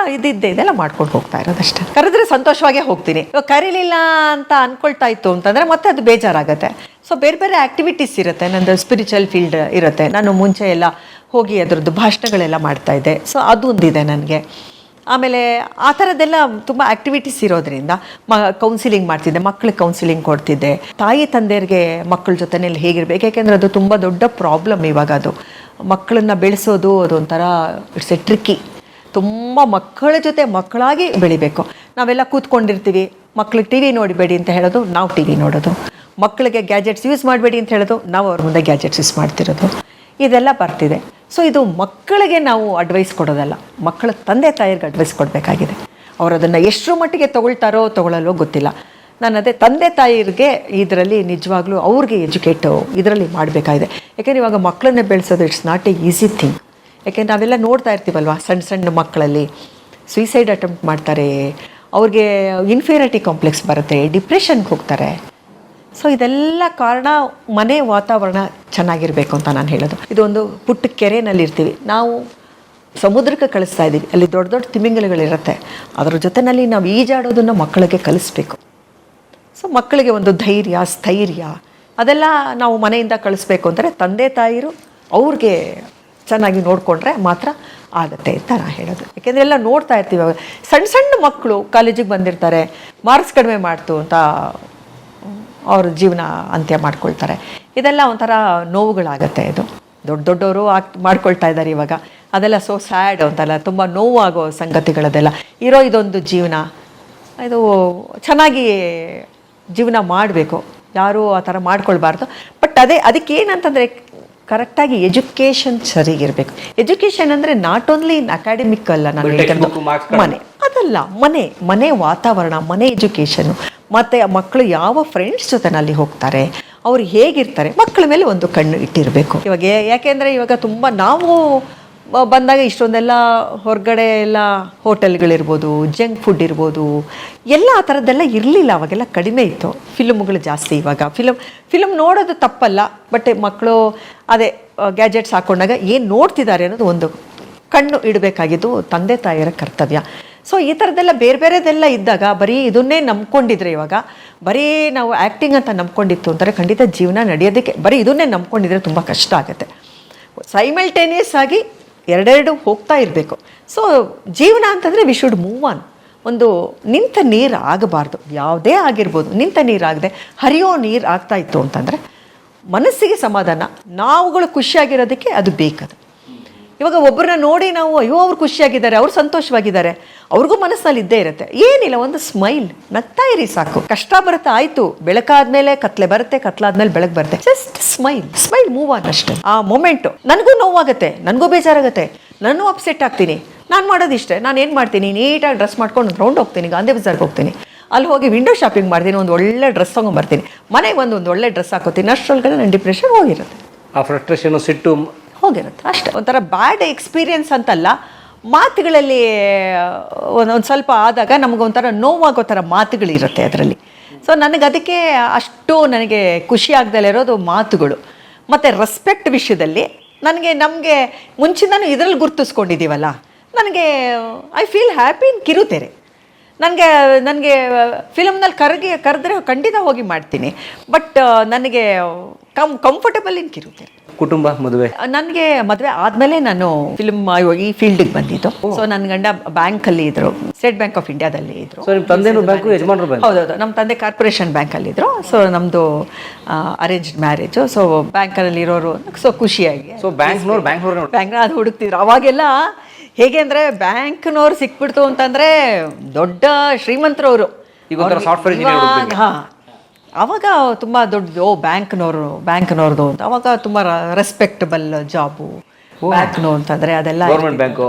ಇದೆಲ್ಲ ಮಾಡ್ಕೊಂಡು ಹೋಗ್ತಾ ಇರೋದಷ್ಟೇ. ಕರೆದ್ರೆ ಸಂತೋಷವಾಗೇ ಹೋಗ್ತೀನಿ. ಕರೀಲಿಲ್ಲ ಅಂತ ಅನ್ಕೊಳ್ತಾ ಇತ್ತು ಅಂತಂದರೆ ಮತ್ತೆ ಅದು ಬೇಜಾರಾಗುತ್ತೆ. ಸೊ ಬೇರೆ ಬೇರೆ ಆ್ಯಕ್ಟಿವಿಟೀಸ್ ಇರುತ್ತೆ. ನಂದು ಸ್ಪಿರಿಚುವಲ್ ಫೀಲ್ಡ್ ಇರುತ್ತೆ. ನಾನು ಮುಂಚೆ ಎಲ್ಲ ಹೋಗಿ ಅದರದ್ದು ಭಾಷಣಗಳೆಲ್ಲ ಮಾಡ್ತಾಯಿದ್ದೆ. ಸೊ ಅದು ಒಂದಿದೆ ನನಗೆ. ಆಮೇಲೆ ಆ ಥರದ್ದೆಲ್ಲ ತುಂಬ ಆ್ಯಕ್ಟಿವಿಟೀಸ್ ಇರೋದ್ರಿಂದ ಕೌನ್ಸಿಲಿಂಗ್ ಮಾಡ್ತಿದ್ದೆ, ಮಕ್ಳಿಗೆ ಕೌನ್ಸಿಲಿಂಗ್ ಕೊಡ್ತಿದ್ದೆ. ತಾಯಿ ತಂದೆಯರಿಗೆ ಮಕ್ಕಳ ಜೊತೆಯಲ್ಲಿ ಹೇಗಿರ್ಬೇಕು, ಯಾಕೆಂದರೆ ಅದು ತುಂಬ ದೊಡ್ಡ ಪ್ರಾಬ್ಲಮ್ ಇವಾಗ. ಅದು ಮಕ್ಕಳನ್ನ ಬೆಳೆಸೋದು ಅದೊಂಥರ ಇಟ್ಸ್ ಎ ಟ್ರಿಕ್ಕಿ. ತುಂಬ ಮಕ್ಕಳ ಜೊತೆ ಮಕ್ಕಳಾಗಿ ಬೆಳಿಬೇಕು. ನಾವೆಲ್ಲ ಕೂತ್ಕೊಂಡಿರ್ತೀವಿ, ಮಕ್ಳಿಗೆ ಟಿ ವಿ ನೋಡಬೇಡಿ ಅಂತ ಹೇಳೋದು, ನಾವು ಟಿ ವಿ ನೋಡೋದು. ಮಕ್ಕಳಿಗೆ ಗ್ಯಾಜೆಟ್ಸ್ ಯೂಸ್ ಮಾಡಬೇಡಿ ಅಂತ ಹೇಳೋದು, ನಾವು ಅವ್ರ ಮುಂದೆ ಗ್ಯಾಜೆಟ್ಸ್ ಯೂಸ್ ಮಾಡ್ತಿರೋದು. ಇದೆಲ್ಲ ಬರ್ತಿದೆ. ಸೊ ಇದು ಮಕ್ಕಳಿಗೆ ನಾವು ಅಡ್ವೈಸ್ ಕೊಡೋದಲ್ಲ, ಮಕ್ಕಳ ತಂದೆ ತಾಯಿಗೆ ಅಡ್ವೈಸ್ ಕೊಡಬೇಕಾಗಿದೆ. ಅವರು ಅದನ್ನು ಎಷ್ಟರ ಮಟ್ಟಿಗೆ ತೊಗೊಳ್ತಾರೋ ತೊಗೊಳ್ಳಲ್ಲೋ ಗೊತ್ತಿಲ್ಲ. ನಾನು ಅದೇ ತಂದೆ ತಾಯಿರಿಗೆ ಇದರಲ್ಲಿ ನಿಜವಾಗ್ಲೂ ಅವ್ರಿಗೆ ಎಜುಕೇಟು ಇದರಲ್ಲಿ ಮಾಡಬೇಕಾಗಿದೆ. ಯಾಕೆಂದರೆ ಇವಾಗ ಮಕ್ಕಳನ್ನೇ ಬೆಳೆಸೋದು it's not A easy thing. ಯಾಕೆಂದರೆ ನಾವೆಲ್ಲ ನೋಡ್ತಾ ಇರ್ತೀವಲ್ವ, ಸಣ್ಣ ಸಣ್ಣ ಮಕ್ಕಳಲ್ಲಿ ಸುಯಿಸೈಡ್ ಅಟೆಂಪ್ಟ್ ಮಾಡ್ತಾರೆ, ಅವ್ರಿಗೆ ಇನ್ಫೀರಿಯಾರಿಟಿ ಕಾಂಪ್ಲೆಕ್ಸ್ ಬರುತ್ತೆ, ಡಿಪ್ರೆಷನ್ಗೆ ಹೋಗ್ತಾರೆ. ಸೊ ಇದೆಲ್ಲ ಕಾರಣ ಮನೆ ವಾತಾವರಣ ಚೆನ್ನಾಗಿರಬೇಕು ಅಂತ ನಾನು ಹೇಳೋದು. ಇದೊಂದು ಪುಟ್ಟ ಕೆರೆನಲ್ಲಿರ್ತೀವಿ, ನಾವು ಸಮುದ್ರಕ್ಕೆ ಕಳಿಸ್ತಾ ಇದ್ದೀವಿ, ಅಲ್ಲಿ ದೊಡ್ಡ ದೊಡ್ಡ ತಿಮಿಂಗಲಗಳಿರುತ್ತೆ. ಅದರ ಜೊತೆಯಲ್ಲಿ ನಾವು ಈಜಾಡೋದನ್ನು ಮಕ್ಕಳಿಗೆ ಕಲಿಸ್ಬೇಕು. ಸೊ ಮಕ್ಕಳಿಗೆ ಒಂದು ಧೈರ್ಯ, ಸ್ಥೈರ್ಯ ಅದೆಲ್ಲ ನಾವು ಮನೆಯಿಂದ ಕಳಿಸ್ಬೇಕು ಅಂದರೆ ತಂದೆ ತಾಯಿರು ಅವ್ರಿಗೆ ಚೆನ್ನಾಗಿ ನೋಡಿಕೊಂಡ್ರೆ ಮಾತ್ರ ಆಗುತ್ತೆ ಅಂತ ನಾನು ಹೇಳೋದು. ಯಾಕೆಂದರೆ ಎಲ್ಲ ನೋಡ್ತಾ ಇರ್ತೀವಿ, ಸಣ್ಣ ಸಣ್ಣ ಮಕ್ಕಳು ಕಾಲೇಜಿಗೆ ಬಂದಿರ್ತಾರೆ, ಮಾರ್ಕ್ಸ್ ಕಡಿಮೆ ಮಾಡ್ತು ಅಂತ ಅವ್ರ ಜೀವನ ಅಂತ್ಯ ಮಾಡ್ಕೊಳ್ತಾರೆ. ಇದೆಲ್ಲ ಒಂಥರ ನೋವುಗಳಾಗತ್ತೆ. ಇದು ದೊಡ್ಡ ದೊಡ್ಡವರು ಮಾಡ್ಕೊಳ್ತಾ ಇದ್ದಾರೆ ಇವಾಗ. ಅದೆಲ್ಲ ಸೋ ಸ್ಯಾಡ್ ಅಂತಲ್ಲ, ತುಂಬ ನೋವಾಗೋ ಸಂಗತಿಗಳದೆಲ್ಲ ಇರೋ ಇದೊಂದು ಜೀವನ. ಇದು ಚೆನ್ನಾಗಿ ಜೀವನ ಮಾಡಬೇಕು, ಯಾರೂ ಆ ಥರ ಮಾಡ್ಕೊಳ್ಬಾರ್ದು. ಬಟ್ ಅದಕ್ಕೆ ಏನಂತಂದರೆ ಕರೆಕ್ಟಾಗಿ ಎಜುಕೇಷನ್ ಸರಿಗಿರಬೇಕು. ಎಜುಕೇಷನ್ ಅಂದರೆ ನಾಟ್ ಓನ್ಲಿ ಇನ್ ಅಕಾಡೆಮಿಕ್ ಅಲ್ಲ, ನಾನು ಹೇಳಿದ್ದು ಮನೆ ಅದಲ್ಲ, ಮನೆ ವಾತಾವರಣ, ಮನೆ ಎಜುಕೇಷನ್ನು, ಮತ್ತು ಮಕ್ಕಳು ಯಾವ ಫ್ರೆಂಡ್ಸ್ ಜೊತೆನಲ್ಲಿ ಹೋಗ್ತಾರೆ, ಅವ್ರು ಹೇಗಿರ್ತಾರೆ, ಮಕ್ಕಳ ಮೇಲೆ ಒಂದು ಕಣ್ಣು ಇಟ್ಟಿರಬೇಕು. ಇವಾಗ ಯಾಕೆಂದರೆ ಇವಾಗ ತುಂಬ ನಾವು ಬಂದಾಗ ಇಷ್ಟೊಂದೆಲ್ಲ ಹೊರಗಡೆ ಎಲ್ಲ ಹೋಟೆಲ್ಗಳಿರ್ಬೋದು, ಜಂಕ್ ಫುಡ್ ಇರ್ಬೋದು, ಎಲ್ಲ ಆ ಥರದ್ದೆಲ್ಲ ಇರಲಿಲ್ಲ. ಅವಾಗೆಲ್ಲ ಕಡಿಮೆ ಇತ್ತು. ಫಿಲ್ಮ್ಗಳು ಜಾಸ್ತಿ. ಇವಾಗ ಫಿಲ್ಮ್ ನೋಡೋದು ತಪ್ಪಲ್ಲ, ಬಟ್ ಮಕ್ಕಳು ಅದೇ ಗ್ಯಾಜೆಟ್ಸ್ ಹಾಕೊಂಡಾಗ ಏನು ನೋಡ್ತಿದ್ದಾರೆ ಅನ್ನೋದು ಒಂದು ಕಣ್ಣು ಇಡಬೇಕಾಗಿದ್ದು ತಂದೆ ತಾಯಿಯರ ಕರ್ತವ್ಯ. ಸೊ ಈ ಥರದ್ದೆಲ್ಲ ಬೇರೆ ಬೇರೆದೆಲ್ಲ ಇದ್ದಾಗ ಬರೀ ಇದನ್ನೇ ನಂಬ್ಕೊಂಡಿದ್ರೆ, ಇವಾಗ ಬರೀ ನಾವು ಆ್ಯಕ್ಟಿಂಗ್ ಅಂತ ನಂಬ್ಕೊಂಡಿತ್ತು ಅಂತಾರೆ, ಖಂಡಿತ ಜೀವನ ನಡೆಯೋದಕ್ಕೆ ಬರೀ ಇದನ್ನೇ ನಂಬ್ಕೊಂಡಿದ್ರೆ ತುಂಬ ಕಷ್ಟ ಆಗುತ್ತೆ. ಸೈಮಲ್ಟೇನಿಯಸ್ ಆಗಿ ಎರಡೆರಡು ಹೋಗ್ತಾ ಇರಬೇಕು. ಸೊ ಜೀವನ ಅಂತಂದರೆ ವಿ ಶುಡ್ ಮೂವ್ ಆನ್. ಒಂದು ನಿಂತ ನೀರು ಆಗಬಾರ್ದು, ಯಾವುದೇ ಆಗಿರ್ಬೋದು. ನಿಂತ ನೀರಾಗದೆ ಹರಿಯೋ ನೀರು ಆಗ್ತಾ ಇತ್ತು ಅಂತಂದರೆ ಮನಸ್ಸಿಗೆ ಸಮಾಧಾನ, ನಾವುಗಳು ಖುಷಿಯಾಗಿರೋದಕ್ಕೆ ಅದು ಬೇಕದು. ಇವಾಗ ಒಬ್ಬರನ್ನ ನೋಡಿ ನಾವು ಅಯ್ಯೋ ಅವ್ರು ಖುಷಿಯಾಗಿದ್ದಾರೆ, ಅವ್ರು ಸಂತೋಷವಾಗಿದ್ದಾರೆ, ಅವ್ರಿಗೂ ಮನಸ್ಸಲ್ಲಿ ಇದ್ದೇ ಇರುತ್ತೆ. ಏನಿಲ್ಲ, ಒಂದು ಸ್ಮೈಲ್, ನಗ್ತಾ ಇರಿ ಸಾಕು. ಕಷ್ಟ ಬರುತ್ತೆ ಆಯಿತು, ಬೆಳಕಾದ್ಮೇಲೆ ಕತ್ಲೆ ಬರುತ್ತೆ, ಕತ್ಲಾದ್ಮೇಲೆ ಬೆಳಕು ಬರುತ್ತೆ. ಜಸ್ಟ್ ಸ್ಮೈಲ್ ಮೂವ್ ಆನ್ ಅಷ್ಟೇ. ಆ ಮೊಮೆಂಟು ನನಗೂ ನೋವಾಗುತ್ತೆ, ನನಗೂ ಬೇಜಾರಾಗುತ್ತೆ, ನಾನು ಅಪ್ಸೆಟ್ ಆಗ್ತೀನಿ. ನಾನು ಮಾಡೋದಿಷ್ಟೇ, ನಾನು ಏನು ಮಾಡ್ತೀನಿ, ನೀಟಾಗಿ ಡ್ರೆಸ್ ಮಾಡ್ಕೊಂಡು ರೌಂಡ್ ಹೋಗ್ತೀನಿ, ಗಾಂಧಿ ಬಜಾರ್ಗೆ ಹೋಗ್ತೀನಿ, ಅಲ್ಲಿ ಹೋಗಿ ವಿಂಡೋ ಶಾಪಿಂಗ್ ಮಾಡ್ತೀನಿ, ಒಂದು ಒಳ್ಳೆ ಡ್ರೆಸ್ ತೊಗೊಂಡ್ಬರ್ತೀನಿ, ಮನೆಗೆ ಒಂದು ಒಳ್ಳೆ ಡ್ರೆಸ್ ಹಾಕೋತೀನಿ. ಅಷ್ಟರೊಳಗಡೆ ನನ್ನ ಡಿಪ್ರೆಷನ್ ಹೋಗಿರುತ್ತೆ, ಆ ಫ್ರಸ್ಟ್ರೇಷನು, ಸಿಟ್ಟು ಹೋಗಿರುತ್ತೆ ಅಷ್ಟೇ. ಒಂಥರ ಬ್ಯಾಡ್ ಎಕ್ಸ್ಪೀರಿಯನ್ಸ್ ಅಂತಲ್ಲ, ಮಾತುಗಳಲ್ಲಿ ಒಂದು ಸ್ವಲ್ಪ ಆದಾಗ ನಮಗೊಂಥರ ನೋವಾಗೋ ಥರ ಮಾತುಗಳಿರುತ್ತೆ ಅದರಲ್ಲಿ. ಸೊ ಅದಕ್ಕೆ ಅಷ್ಟು ನನಗೆ ಖುಷಿ ಆಗ್ದಲೇ ಇರೋದು ಮಾತುಗಳು. ಮತ್ತು ರೆಸ್ಪೆಕ್ಟ್ ವಿಷಯದಲ್ಲಿ ನಮಗೆ ಮುಂಚಿಂದನೂ ಇದರಲ್ಲಿ ಗುರುತಿಸ್ಕೊಂಡಿದ್ದೀವಲ್ಲ, ನನಗೆ ಐ ಫೀಲ್ ಹ್ಯಾಪಿ ಇನ್ ಕಿರುತೆರೆ. ನನಗೆ ಫಿಲಮ್ನಲ್ಲಿ ಕರೆದ್ರೆ ಖಂಡಿತ ಹೋಗಿ ಮಾಡ್ತೀನಿ, ಬಟ್ ನನಗೆ ಕಂಫರ್ಟಬಲ್ ಇನ್ ಕಿರುತೆರೆ. ಕುಟುಂಬ, ಮದುವೆ, ನನಗೆ ಮದುವೆ ಆದಮೇಲೆ ನಾನು ಫಿಲ್ಮ್ ಈ ಫೀಲ್ಡಿಗೆ ಬಂದಿದ್ದು. ಸೊ ನನ್ನ ಗಂಡ ಬ್ಯಾಂಕಲ್ಲಿ ಇದ್ರು, ಸ್ಟೇಟ್ ಬ್ಯಾಂಕ್ ಆಫ್ ಇಂಡಿಯಾದಲ್ಲಿ ಇದ್ರು. ಸೊ ನಿಮ್ಮ ತಂದೆನೂ ಬ್ಯಾಂಕು, ಯಜಮಾನರು ಬ್ಯಾಂಕ್? ಹೌದೌದು, ನಮ್ಮ ತಂದೆ ಕಾರ್ಪೊರೇಷನ್ ಬ್ಯಾಂಕಲ್ಲಿ ಇದ್ರು. ಸೊ ನಮ್ಮದು ಅರೇಂಜ್ಡ್ ಮ್ಯಾರೇಜು. ಸೊ ಬ್ಯಾಂಕಲ್ಲಿ ಇರೋರು ಸೊ ಖುಷಿಯಾಗಿ. ಸೊ ಬ್ಯಾಂಕ್ನವ್ರು ಅದು ಹುಡುಕ್ತಿದ್ರು. ಅವಾಗೆಲ್ಲ ಹೇಗೆ ಅಂದರೆ ಬ್ಯಾಂಕ್ನವ್ರು ಸಿಕ್ಬಿಡ್ತು ಅಂತಂದರೆ ದೊಡ್ಡ ಶ್ರೀಮಂತರವರು. ಈಗ ಸಾಫ್ಟ್ವೇರ್ ಇಂಜಿನಿಯರ್. ಹಾಂ, ಆವಾಗ ತುಂಬ ದೊಡ್ಡದು ಬ್ಯಾಂಕ್ನವ್ರದ್ದು ಅಂತ. ಅವಾಗ ತುಂಬ ರೆಸ್ಪೆಕ್ಟಬಲ್ ಜಾಬು ಬ್ಯಾಂಕ್ನು ಅಂತಂದರೆ ಅದೆಲ್ಲ. ಗೌರ್ಮೆಂಟ್ ಬ್ಯಾಂಕು,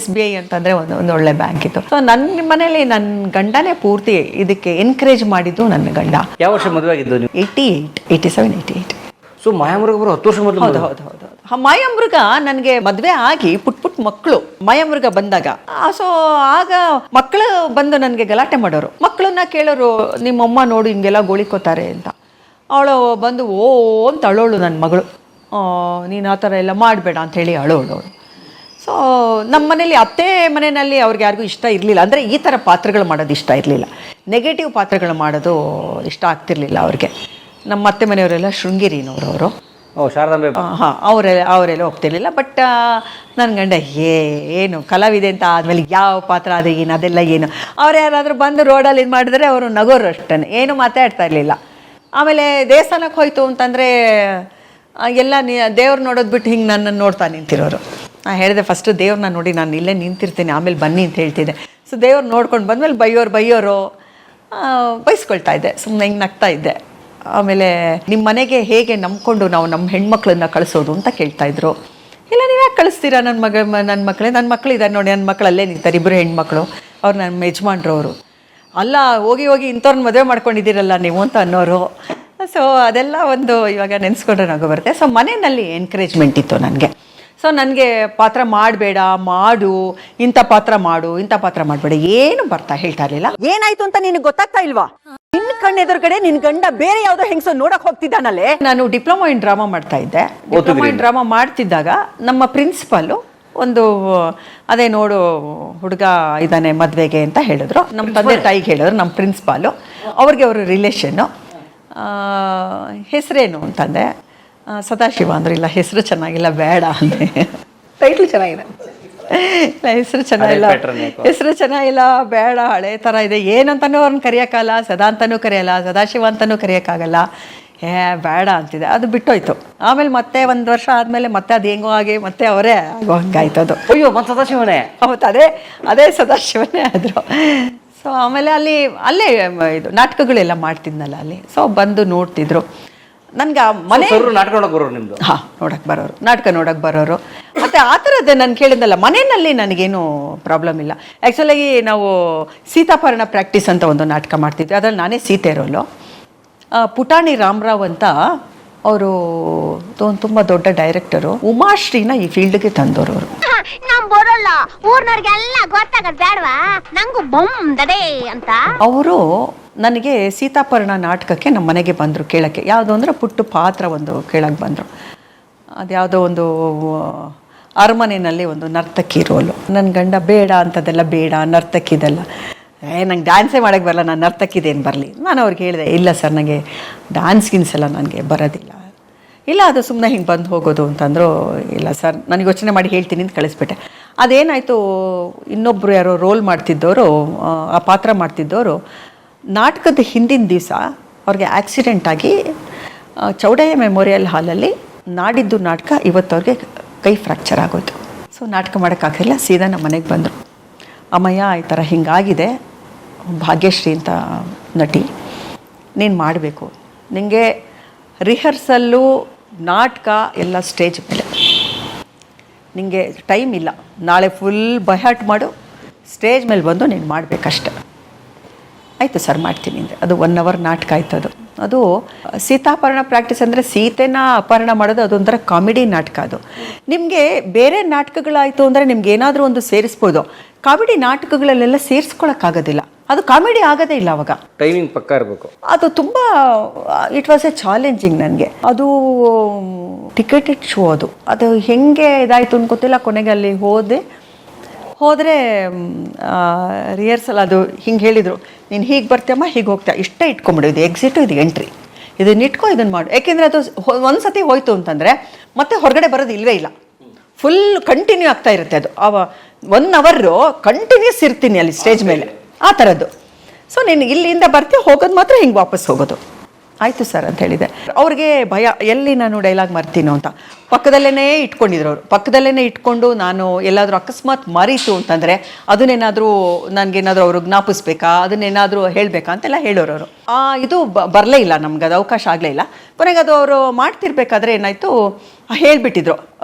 SBI ಅಂತಂದರೆ ಒಂದು ಒಳ್ಳೆ ಬ್ಯಾಂಕ್ ಇತ್ತು. ಸೊ ನನ್ನ ಮನೇಲಿ ನನ್ನ ಗಂಡನೇ ಪೂರ್ತಿ ಇದಕ್ಕೆ ಎನ್ಕರೇಜ್ ಮಾಡಿದ್ದು. ನನ್ನ ಗಂಡ. ಯಾವ ವರ್ಷ ಮದುವೆ ಆಗಿದ್ದು ನೀವು? 87. ಸೊ ಮಾಯಾಮೃಗ 10 ವರ್ಷ ಮೊದಲು? ಹೌದು. ಮಾಯಾಮೃಗ ನನಗೆ ಮದುವೆ ಆಗಿ ಪುಟ್ ಮಕ್ಕಳು ಮಾಯಾಮೃಗ ಬಂದಾಗ, ಸೊ ಆಗ ಮಕ್ಕಳು ಬಂದು ನನಗೆ ಗಲಾಟೆ ಮಾಡೋರು. ಮಕ್ಕಳನ್ನ ಕೇಳೋರು, ನಿಮ್ಮಮ್ಮ ನೋಡು ಹಿಂಗೆಲ್ಲ ಗೋಳಿಕೋತಾರೆ ಅಂತ. ಅವಳು ಬಂದು ಓ ಅಂತ ಅಳೋಳು ನನ್ನ ಮಗಳು. ನೀನು ಆ ಥರ ಎಲ್ಲ ಮಾಡಬೇಡ ಅಂಥೇಳಿ ಅಳೋಳು. ಸೊ ನಮ್ಮ ಮನೇಲಿ ಅತ್ತೆ ಮನೆಯಲ್ಲಿ ಅವ್ರಿಗೆ ಯಾರಿಗೂ ಇಷ್ಟ ಇರಲಿಲ್ಲ, ಅಂದರೆ ಈ ಥರ ಪಾತ್ರಗಳು ಮಾಡೋದು ಇಷ್ಟ ಇರಲಿಲ್ಲ. ನೆಗೆಟಿವ್ ಪಾತ್ರಗಳು ಮಾಡೋದು ಇಷ್ಟ ಆಗ್ತಿರ್ಲಿಲ್ಲ ಅವ್ರಿಗೆ. ನಮ್ಮ ಅತ್ತೆ ಮನೆಯವರೆಲ್ಲ ಶೃಂಗೇರಿನವರು ಅವರು. ಓ ಶಾರದಾಂಬೆ. ಹಾಂ ಅವರೆಲ್ಲ ಒಪ್ತಿರ್ಲಿಲ್ಲ. ಬಟ್ ನನ್ನ ಗಂಡ ಏನು ಕಲಾವಿದೆ ಅಂತ ಆದಮೇಲೆ ಯಾವ ಪಾತ್ರ ಅದು ಏನು ಅದೆಲ್ಲ ಏನು, ಅವ್ರು ಯಾರಾದರೂ ಬಂದು ರೋಡಲ್ಲಿ ಇದು ಮಾಡಿದ್ರೆ ಅವರು ನಗೋರು ಅಷ್ಟೇ, ಏನು ಮಾತಾಡ್ತಾ ಇರಲಿಲ್ಲ. ಆಮೇಲೆ ದೇವಸ್ಥಾನಕ್ಕೆ ಹೋಯ್ತು ಅಂತಂದರೆ ಎಲ್ಲ ದೇವ್ರು ನೋಡೋದು ಬಿಟ್ಟು ಹಿಂಗೆ ನನ್ನನ್ನು ನೋಡ್ತಾ ನಿಂತಿರೋರು. ನಾನು ಹೇಳಿದೆ ಫಸ್ಟು ದೇವ್ರನ್ನ ನೋಡಿ ನಾನು ಇಲ್ಲೇ ನಿಂತಿರ್ತೀನಿ, ಆಮೇಲೆ ಬನ್ನಿ ಅಂತ ಹೇಳ್ತಿದ್ದೆ. ಸೊ ದೇವ್ರು ನೋಡ್ಕೊಂಡು ಬಂದಮೇಲೆ ಬೈಯೋರು ಬೈಸ್ಕೊಳ್ತಾ ಇದ್ದೆ, ಸುಮ್ಮನೆ ಹಿಂಗೆ ನಗ್ತಾ ಇದ್ದೆ. ಆಮೇಲೆ ನಿಮ್ಮ ಮನೆಗೆ ಹೇಗೆ ನಂಬ್ಕೊಂಡು ನಾವು ನಮ್ಮ ಹೆಣ್ಮಕ್ಳನ್ನ ಕಳಿಸೋದು ಅಂತ ಕೇಳ್ತಾಯಿದ್ರು. ಇಲ್ಲ ನೀವು ಯಾಕೆ ಕಳಿಸ್ತೀರಾ, ನನ್ನ ಮಕ್ಕಳು ಇದ್ದಾರೆ ನೋಡಿ, ನನ್ನ ಮಕ್ಕಳು ಅಲ್ಲೇ ನಿಂತಾರೆ, ಇಬ್ಬರು ಹೆಣ್ಮಕ್ಳು, ಅವ್ರು ನಮ್ಮ ಯಜಮಾನ್ರವರು. ಅಲ್ಲ ಹೋಗಿ ಇಂಥವ್ರನ್ನ ಮದುವೆ ಮಾಡ್ಕೊಂಡಿದ್ದೀರಲ್ಲ ನೀವು ಅಂತ ಅನ್ನೋರು. ಸೊ ಅದೆಲ್ಲ ಒಂದು ಇವಾಗ ನೆನೆಸ್ಕೊಂಡ್ರೆ ನಗು ಬರುತ್ತೆ. ಸೊ ಮನೆಯಲ್ಲಿ ಎನ್ಕರೇಜ್ಮೆಂಟ್ ಇತ್ತು ನನಗೆ. ಸೊ ನನಗೆ ಪಾತ್ರ ಮಾಡಬೇಡ, ಮಾಡು, ಇಂಥ ಪಾತ್ರ ಮಾಡು, ಇಂಥ ಪಾತ್ರ ಮಾಡಬೇಡ, ಏನು ಹೇಳ್ತಾ ಇರಲಿಲ್ಲ. ಏನಾಯ್ತು ಅಂತ ನಿನಗೆ ಗೊತ್ತಾಗ್ತಾ ಇಲ್ವಾ? ನಿನ್ನ ಕಣ್ಣೆದುರುಗಡೆ ನಿನ್ ಗಂಡ ಬೇರೆ ಯಾವ್ದೋ ಹೆಂಗಸೋ ನೋಡಕ್ ಹೋಗ್ತಿದ್ದಾನಲ್ಲೇ. ನಾನು ಡಿಪ್ಲೊಮಾ ಇನ್ ಡ್ರಾಮಾ ಮಾಡ್ತಾ ಇದ್ದೆ. ಡಿಪ್ಲೊಮಾ ಇನ್ ಡ್ರಾಮಾ ಮಾಡ್ತಿದ್ದಾಗ ನಮ್ಮ ಪ್ರಿನ್ಸಿಪಾಲು ಒಂದು ಅದೇ ನೋಡು ಹುಡುಗ ಇದ್ದಾನೆ ಮದುವೆಗೆ ಅಂತ ಹೇಳಿದ್ರು. ನಮ್ಮ ತಂದೆ ತಾಯಿಗೆ ಹೇಳಿದ್ರು, ನಮ್ಮ ಪ್ರಿನ್ಸಿಪಾಲು. ಅವ್ರಿಗೆ ಅವರು ರಿಲೇಷನ್ನು. ಹೆಸರೇನು ಅಂತಂದೆ. ಸದಾಶಿವ ಅಂದ್ರೆ, ಇಲ್ಲ ಹೆಸರು ಚೆನ್ನಾಗಿಲ್ಲ ಬೇಡ ಅಂದೆ. ಟೈಟ್ಲು ಚೆನ್ನಾಗಿದೆ, ಹೆಸರು ಚೆನ್ನಾಗಿಲ್ಲ ಬೇಡ, ಹಳೆ ಥರ ಇದೆ, ಏನಂತನೂ ಅವ್ರನ್ನ ಕರೆಯೋಕ್ಕಲ್ಲ, ಸದಾ ಅಂತನೂ ಕರೆಯಲ್ಲ, ಸದಾಶಿವ ಅಂತನೂ ಕರೆಯೋಕ್ಕಾಗಲ್ಲ, ಬೇಡ ಅಂತಿದೆ. ಅದು ಬಿಟ್ಟೋಯ್ತು. ಆಮೇಲೆ ಮತ್ತೆ ಒಂದು ವರ್ಷ ಆದಮೇಲೆ ಮತ್ತೆ ಅದು ಹೆಂಗೋ ಹಾಗೆ ಮತ್ತೆ ಅವರೇ ಆಗೋ ಹಂಗಾಯ್ತದು. ಅಯ್ಯೋ ಮತ್ತೆ ಸದಾಶಿವನೇ. ಹೌದು, ಅದೇ ಸದಾಶಿವನೇ ಆದರು. ಸೊ ಆಮೇಲೆ ಅಲ್ಲೇ ಇದು ನಾಟಕಗಳೆಲ್ಲ ಮಾಡ್ತಿದ್ನಲ್ಲ ಅಲ್ಲಿ. ಸೊ ಬಂದು ನೋಡ್ತಿದ್ರು ನನ್ಗೆ. ಮನೆ ನಾಟಕ ನೋಡಕ್ ಬರೋರು ನಿಮ್ದು? ಹಾಂ, ನಾಟಕ ನೋಡಕ್ಕೆ ಬರೋರು. ಮತ್ತು ಆ ಥರದ್ದು ನಾನು ಕೇಳಿದ್ನಲ್ಲ, ಮನೆಯಲ್ಲಿ ನನಗೇನು ಪ್ರಾಬ್ಲಮ್ ಇಲ್ಲ. ಆ್ಯಕ್ಚುಲಾಗಿ ನಾವು ಸೀತಾಪರಣ ಪ್ರಾಕ್ಟೀಸ್ ಅಂತ ಒಂದು ನಾಟಕ ಮಾಡ್ತಿದ್ವಿ. ಅದರಲ್ಲಿ ನಾನೇ ಸೀತೆ ರೋಲು. ಪುಟಾಣಿ ರಾಮರಾವ್ ಅಂತ ಅವರು ತುಂಬ ದೊಡ್ಡ ಡೈರೆಕ್ಟರು. ಉಮಾಶ್ರೀನ ಈ ಫೀಲ್ಡ್ಗೆ ತಂದವರು ಅವರು. ಬರೋಲ್ಲ ಊರ್ನವ್ರಿಗೆಲ್ಲ ಗೊತ್ತಾಗದ್ ಬೇಡವಾ, ನಂಗೂ ಬೊಂದಡೆ ಅಂತ. ಅವರು ನನಗೆ ಸೀತಾಪರ್ಣ ನಾಟಕಕ್ಕೆ ನಮ್ಮ ಮನೆಗೆ ಬಂದರು ಕೇಳೋಕ್ಕೆ. ಯಾವುದೋ ಅಂದರೆ ಪುಟ್ಟು ಪಾತ್ರ ಒಂದು ಕೇಳಕ್ಕೆ ಬಂದರು. ಅದ್ಯಾವುದೋ ಒಂದು ಅರಮನೆಯಲ್ಲಿ ಒಂದು ನರ್ತಕಿ ರೋಲು. ನನ್ನ ಗಂಡ ಬೇಡ ಅಂಥದ್ದೆಲ್ಲ ಬೇಡ, ನರ್ತಕಿದೆಲ್ಲ ನಂಗೆ ಡ್ಯಾನ್ಸೇ ಮಾಡೋಕ್ಕೆ ಬರಲ್ಲ, ನಾನು ನರ್ತಕಿದೇನು ಬರಲಿ. ನಾನು ಅವ್ರಿಗೆ ಹೇಳಿದೆ, ಇಲ್ಲ ಸರ್ ನನಗೆ ಡ್ಯಾನ್ಸ್ ಗಿನ್ಸೆಲ್ಲ ನನಗೆ ಬರೋದಿಲ್ಲ. ಇಲ್ಲ ಅದು ಸುಮ್ಮನೆ ಹಿಂಗೆ ಬಂದು ಹೋಗೋದು ಅಂತಂದರು. ಇಲ್ಲ ಸರ್ ನನಗೆ ಯೋಚನೆ ಮಾಡಿ ಹೇಳ್ತೀನಿ ಅಂತ ಕಳಿಸ್ಬಿಟ್ಟೆ. ಅದೇನಾಯಿತು, ಇನ್ನೊಬ್ಬರು ಯಾರೋ ರೋಲ್ ಮಾಡ್ತಿದ್ದವರು, ಆ ಪಾತ್ರ ಮಾಡ್ತಿದ್ದವರು, ನಾಟಕದ ಹಿಂದಿನ ದಿವಸ ಅವ್ರಿಗೆ ಆಕ್ಸಿಡೆಂಟ್ ಆಗಿ ಚೌಡಯ್ಯ ಮೆಮೋರಿಯಲ್ ಹಾಲಲ್ಲಿ ನಾಡಿದ್ದು ನಾಟಕ ಇವತ್ತವ್ರಿಗೆ ಕೈ ಫ್ರ್ಯಾಕ್ಚರ್ ಆಗೋಯ್ತು. ಸೊ ನಾಟಕ ಮಾಡೋಕ್ಕಾಗಲಿಲ್ಲ. ಸೀದಾ ನಮ್ಮ ಮನೆಗೆ ಬಂದರು. ಅಮ್ಮಯ್ಯ ಈ ಥರ ಹಿಂಗಾಗಿದೆ, ಭಾಗ್ಯಶ್ರೀ ಅಂತ ನಟಿ, ನೀನು ಮಾಡಬೇಕು, ನಿನಗೆ ರಿಹರ್ಸಲ್ಲು ನಾಟಕ ಎಲ್ಲ ಸ್ಟೇಜ್ ಮೇಲೆ, ನಿನಗೆ ಟೈಮ್ ಇಲ್ಲ, ನಾಳೆ ಫುಲ್ ಬೈಹಾಟ್ ಮಾಡು, ಸ್ಟೇಜ್ ಮೇಲೆ ಬಂದು ನೀನು ಮಾಡಬೇಕಷ್ಟೆ. ಆಯಿತು ಸರ್ ಮಾಡ್ತೀನಿ ಅಂದರೆ ಅದು 1 hour ನಾಟಕ ಆಯ್ತು. ಅದು ಸೀತಾಪರಣ ಪ್ರಾಕ್ಟೀಸ್ ಅಂದರೆ ಸೀತೆನ ಅಪಹರಣ ಮಾಡೋದು, ಅದೊಂಥರ ಕಾಮಿಡಿ ನಾಟಕ. ಅದು ನಿಮಗೆ ಬೇರೆ ನಾಟಕಗಳಾಯಿತು ಅಂದರೆ ನಿಮ್ಗೆ ಏನಾದರೂ ಒಂದು ಸೇರಿಸ್ಬೋದು. ಕಾಮಿಡಿ ನಾಟಕಗಳಲ್ಲೆಲ್ಲ ಸೇರಿಸ್ಕೊಳಕ್ಕಾಗೋದಿಲ್ಲ, ಅದು ಕಾಮಿಡಿ ಆಗೋದೇ ಇಲ್ಲ. ಅವಾಗ ಟೈಮಿಂಗ್ ಪಕ್ಕ ಇರಬೇಕು. ಅದು ತುಂಬ ಇಟ್ ವಾಸ್ ಎ ಚಾಲೆಂಜಿಂಗ್ ನನಗೆ. ಅದು ಟಿಕೆಟೆಡ್ ಶೋ, ಅದು ಹೆಂಗೆ ಇದಾಯಿತು ಅಂತ ಗೊತ್ತಿಲ್ಲ. ಕೊನೆಗೆ ಅಲ್ಲಿ ಹೋದರೆ ರಿಹರ್ಸಲ್ ಅದು ಹಿಂಗೆ ಹೇಳಿದರು, ನೀನು ಹೀಗೆ ಬರ್ತೀಯಮ್ಮ, ಹೀಗೆ ಹೋಗ್ತೀಯ, ಇಷ್ಟೇ ಇಟ್ಕೊಂಬಿಡು, ಇದು ಎಕ್ಸಿಟು, ಇದು ಎಂಟ್ರಿ, ಇದನ್ನ ಇಟ್ಕೊ, ಇದನ್ನು ಮಾಡು. ಯಾಕೆಂದರೆ ಅದು ಒಂದು ಸತಿ ಹೋಯ್ತು ಅಂತಂದರೆ ಮತ್ತೆ ಹೊರಗಡೆ ಬರೋದು ಇಲ್ಲವೇ ಇಲ್ಲ, ಫುಲ್ ಕಂಟಿನ್ಯೂ ಆಗ್ತಾ ಇರುತ್ತೆ. ಅದು 1 hour ಕಂಟಿನ್ಯೂಸ್ ಇರ್ತೀನಿ ಅಲ್ಲಿ ಸ್ಟೇಜ್ ಮೇಲೆ, ಆ ಥರದ್ದು. ಸೊ ನೀನು ಇಲ್ಲಿಂದ ಬರ್ತೀಯ, ಹೋಗೋದು ಮಾತ್ರ ಹಿಂಗೆ ವಾಪಸ್ ಹೋಗೋದು. ಆಯಿತು ಸರ್ ಅಂತ ಹೇಳಿದೆ. ಅವ್ರಿಗೆ ಭಯ, ಎಲ್ಲಿ ನಾನು ಡೈಲಾಗ್ ಮರ್ತೀನೋ ಅಂತ. ಪಕ್ಕದಲ್ಲೇ ಇಟ್ಕೊಂಡಿದ್ರು ಅವರು. ಪಕ್ಕದಲ್ಲೇ ಇಟ್ಕೊಂಡು ನಾನು ಎಲ್ಲಾದರೂ ಅಕಸ್ಮಾತ್ ಮರೀತು ಅಂತಂದರೆ ಅದನ್ನೇನಾದರೂ ನನಗೇನಾದರೂ ಅವ್ರಿಗೆ ಜ್ಞಾಪಿಸ್ಬೇಕಾ, ಅದನ್ನೇನಾದರೂ ಹೇಳಬೇಕಾ ಅಂತೆಲ್ಲ ಹೇಳೋರು ಅವರು. ಇದು ಬರಲೇ ಇಲ್ಲ ನಮ್ಗೆ, ಅದು ಅವಕಾಶ ಆಗಲೇ ಇಲ್ಲ. ಕೊನೆಗೆ ಅದು ಅವರು ಮಾಡ್ತಿರ್ಬೇಕಾದ್ರೆ ಏನಾಯಿತು, ಹೇಳಿಬಿಟ್ಟಿದ್ರು,